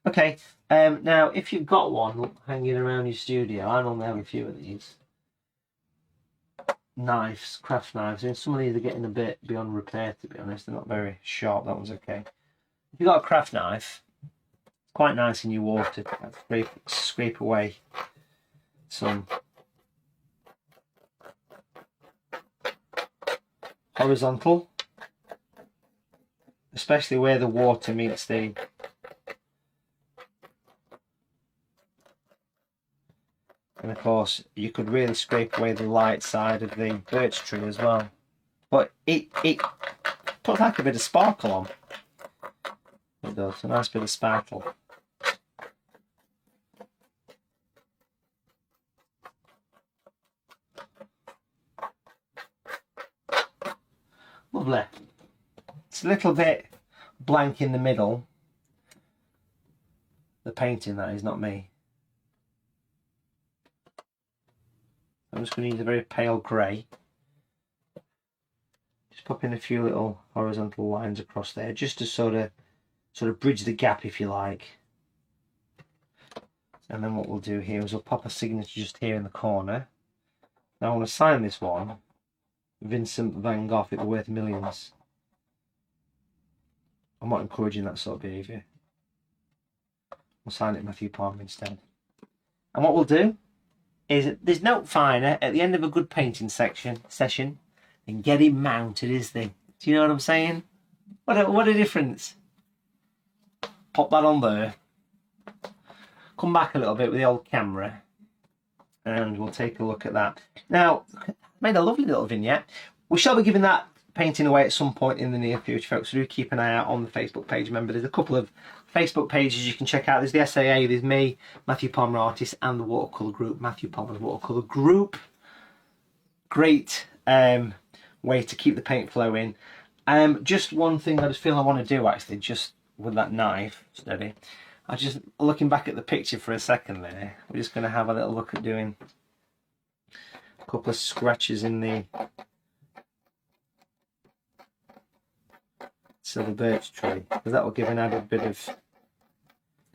Okay, now if you've got one hanging around your studio, I normally have a few of these. Knives, craft knives. I mean, some of these are getting a bit beyond repair, to be honest. They're not very sharp. That one's okay. If you've got a craft knife, it's quite nice in your water to scrape away some horizontal, especially where the water meets the and of course you could really scrape away the light side of the birch tree as well, but it puts like a bit of sparkle on. It does, a nice bit of sparkle. Lovely. It's a little bit blank in the middle. The painting, that is, not me. I'm just going to use a very pale grey. Just pop in a few little horizontal lines across there, just to sort of bridge the gap, if you like. And then what we'll do here is we'll pop a signature just here in the corner. Now I want to sign this one Vincent van Gogh. It's worth millions. I'm not encouraging that sort of behaviour. We'll sign it Matthew Palmer instead. And what we'll do is, there's no finer at the end of a good painting session than getting mounted, is there? Do you know what I'm saying? What a difference. Pop that on there. Come back a little bit with the old camera and we'll take a look at that. Now, made a lovely little vignette. We shall be giving that painting away at some point in the near future, folks, so do keep an eye out on the Facebook page. Remember, there's a couple of Facebook pages you can check out. There's the SAA, there's me, Matthew Palmer Artist, and the Watercolour Group, Matthew Palmer's Watercolour Group. Great way to keep the paint flowing. Just one thing I just feel I want to do, actually, just with that knife, steady. I just, looking back at the picture for a second there, we're just going to have a little look at doing a couple of scratches in the silver birch tree, because that will give an added bit of,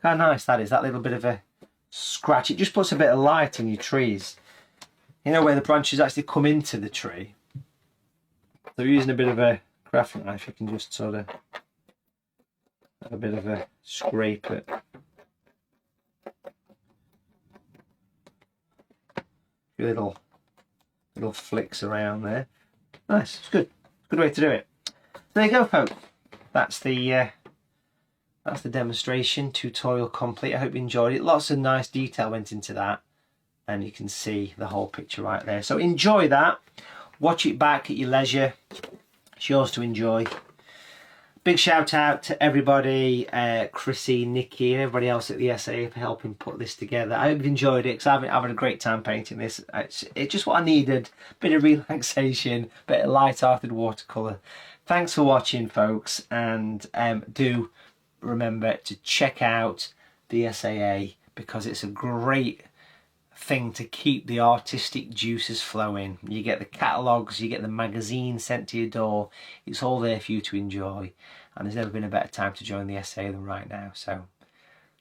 how nice that is, that little bit of a scratch. It just puts a bit of light in your trees, you know, where the branches actually come into the tree. So using a bit of a craft knife, you can just sort of have a bit of a scrape it. Little flicks around there. Nice, it's good. Good way to do it. There you go, folks. That's the demonstration tutorial complete. I hope you enjoyed it. Lots of nice detail went into that, and you can see the whole picture right there. So enjoy that. Watch it back at your leisure. It's yours to enjoy. Big shout out to everybody, Chrissy, Nikki, and everybody else at the SAA for helping put this together. I hope you've enjoyed it, because I've had a great time painting this. It's just what I needed. Bit of relaxation, bit of light-hearted watercolour. Thanks for watching, folks, and do remember to check out the SAA, because it's a great thing to keep the artistic juices flowing. You get the catalogues, you get the magazine sent to your door. It's all there for you to enjoy, and there's never been a better time to join the SAA than right now. So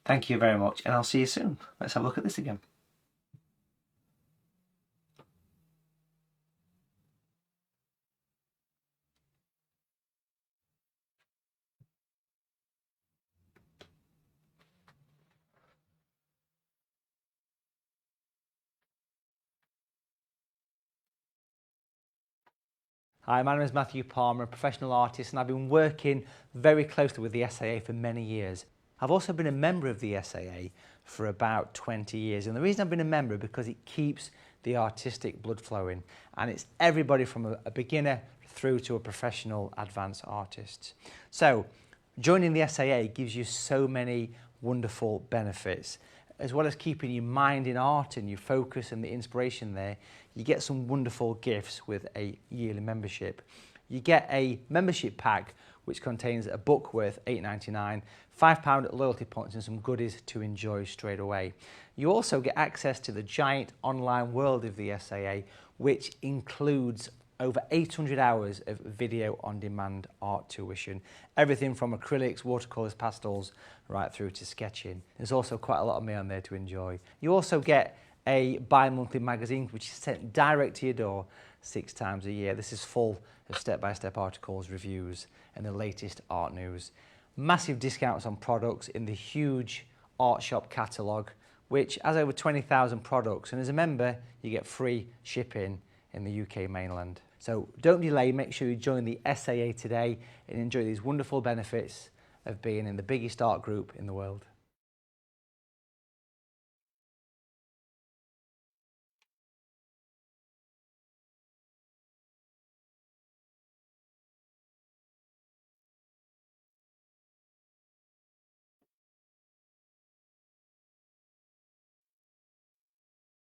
thank you very much, and I'll see you soon. Let's have a look at this again. Hi, my name is Matthew Palmer, a professional artist, and I've been working very closely with the SAA for many years. I've also been a member of the SAA for about 20 years, and the reason I've been a member is because it keeps the artistic blood flowing, and it's everybody from a beginner through to a professional advanced artist. So joining the SAA gives you so many wonderful benefits. As well as keeping your mind in art and your focus and the inspiration there, you get some wonderful gifts with a yearly membership. You get a membership pack which contains a book worth £8.99, £5 loyalty points and some goodies to enjoy straight away. You also get access to the giant online world of the SAA, which includes over 800 hours of video on demand art tuition, everything from acrylics, watercolours, pastels, right through to sketching. There's also quite a lot of me on there to enjoy. You also get a bi-monthly magazine which is sent direct to your door 6 times a year. This is full of step-by-step articles, reviews and the latest art news. Massive discounts on products in the huge art shop catalogue, which has over 20,000 products, and as a member you get free shipping in the UK mainland. So don't delay, make sure you join the SAA today and enjoy these wonderful benefits of being in the biggest art group in the world.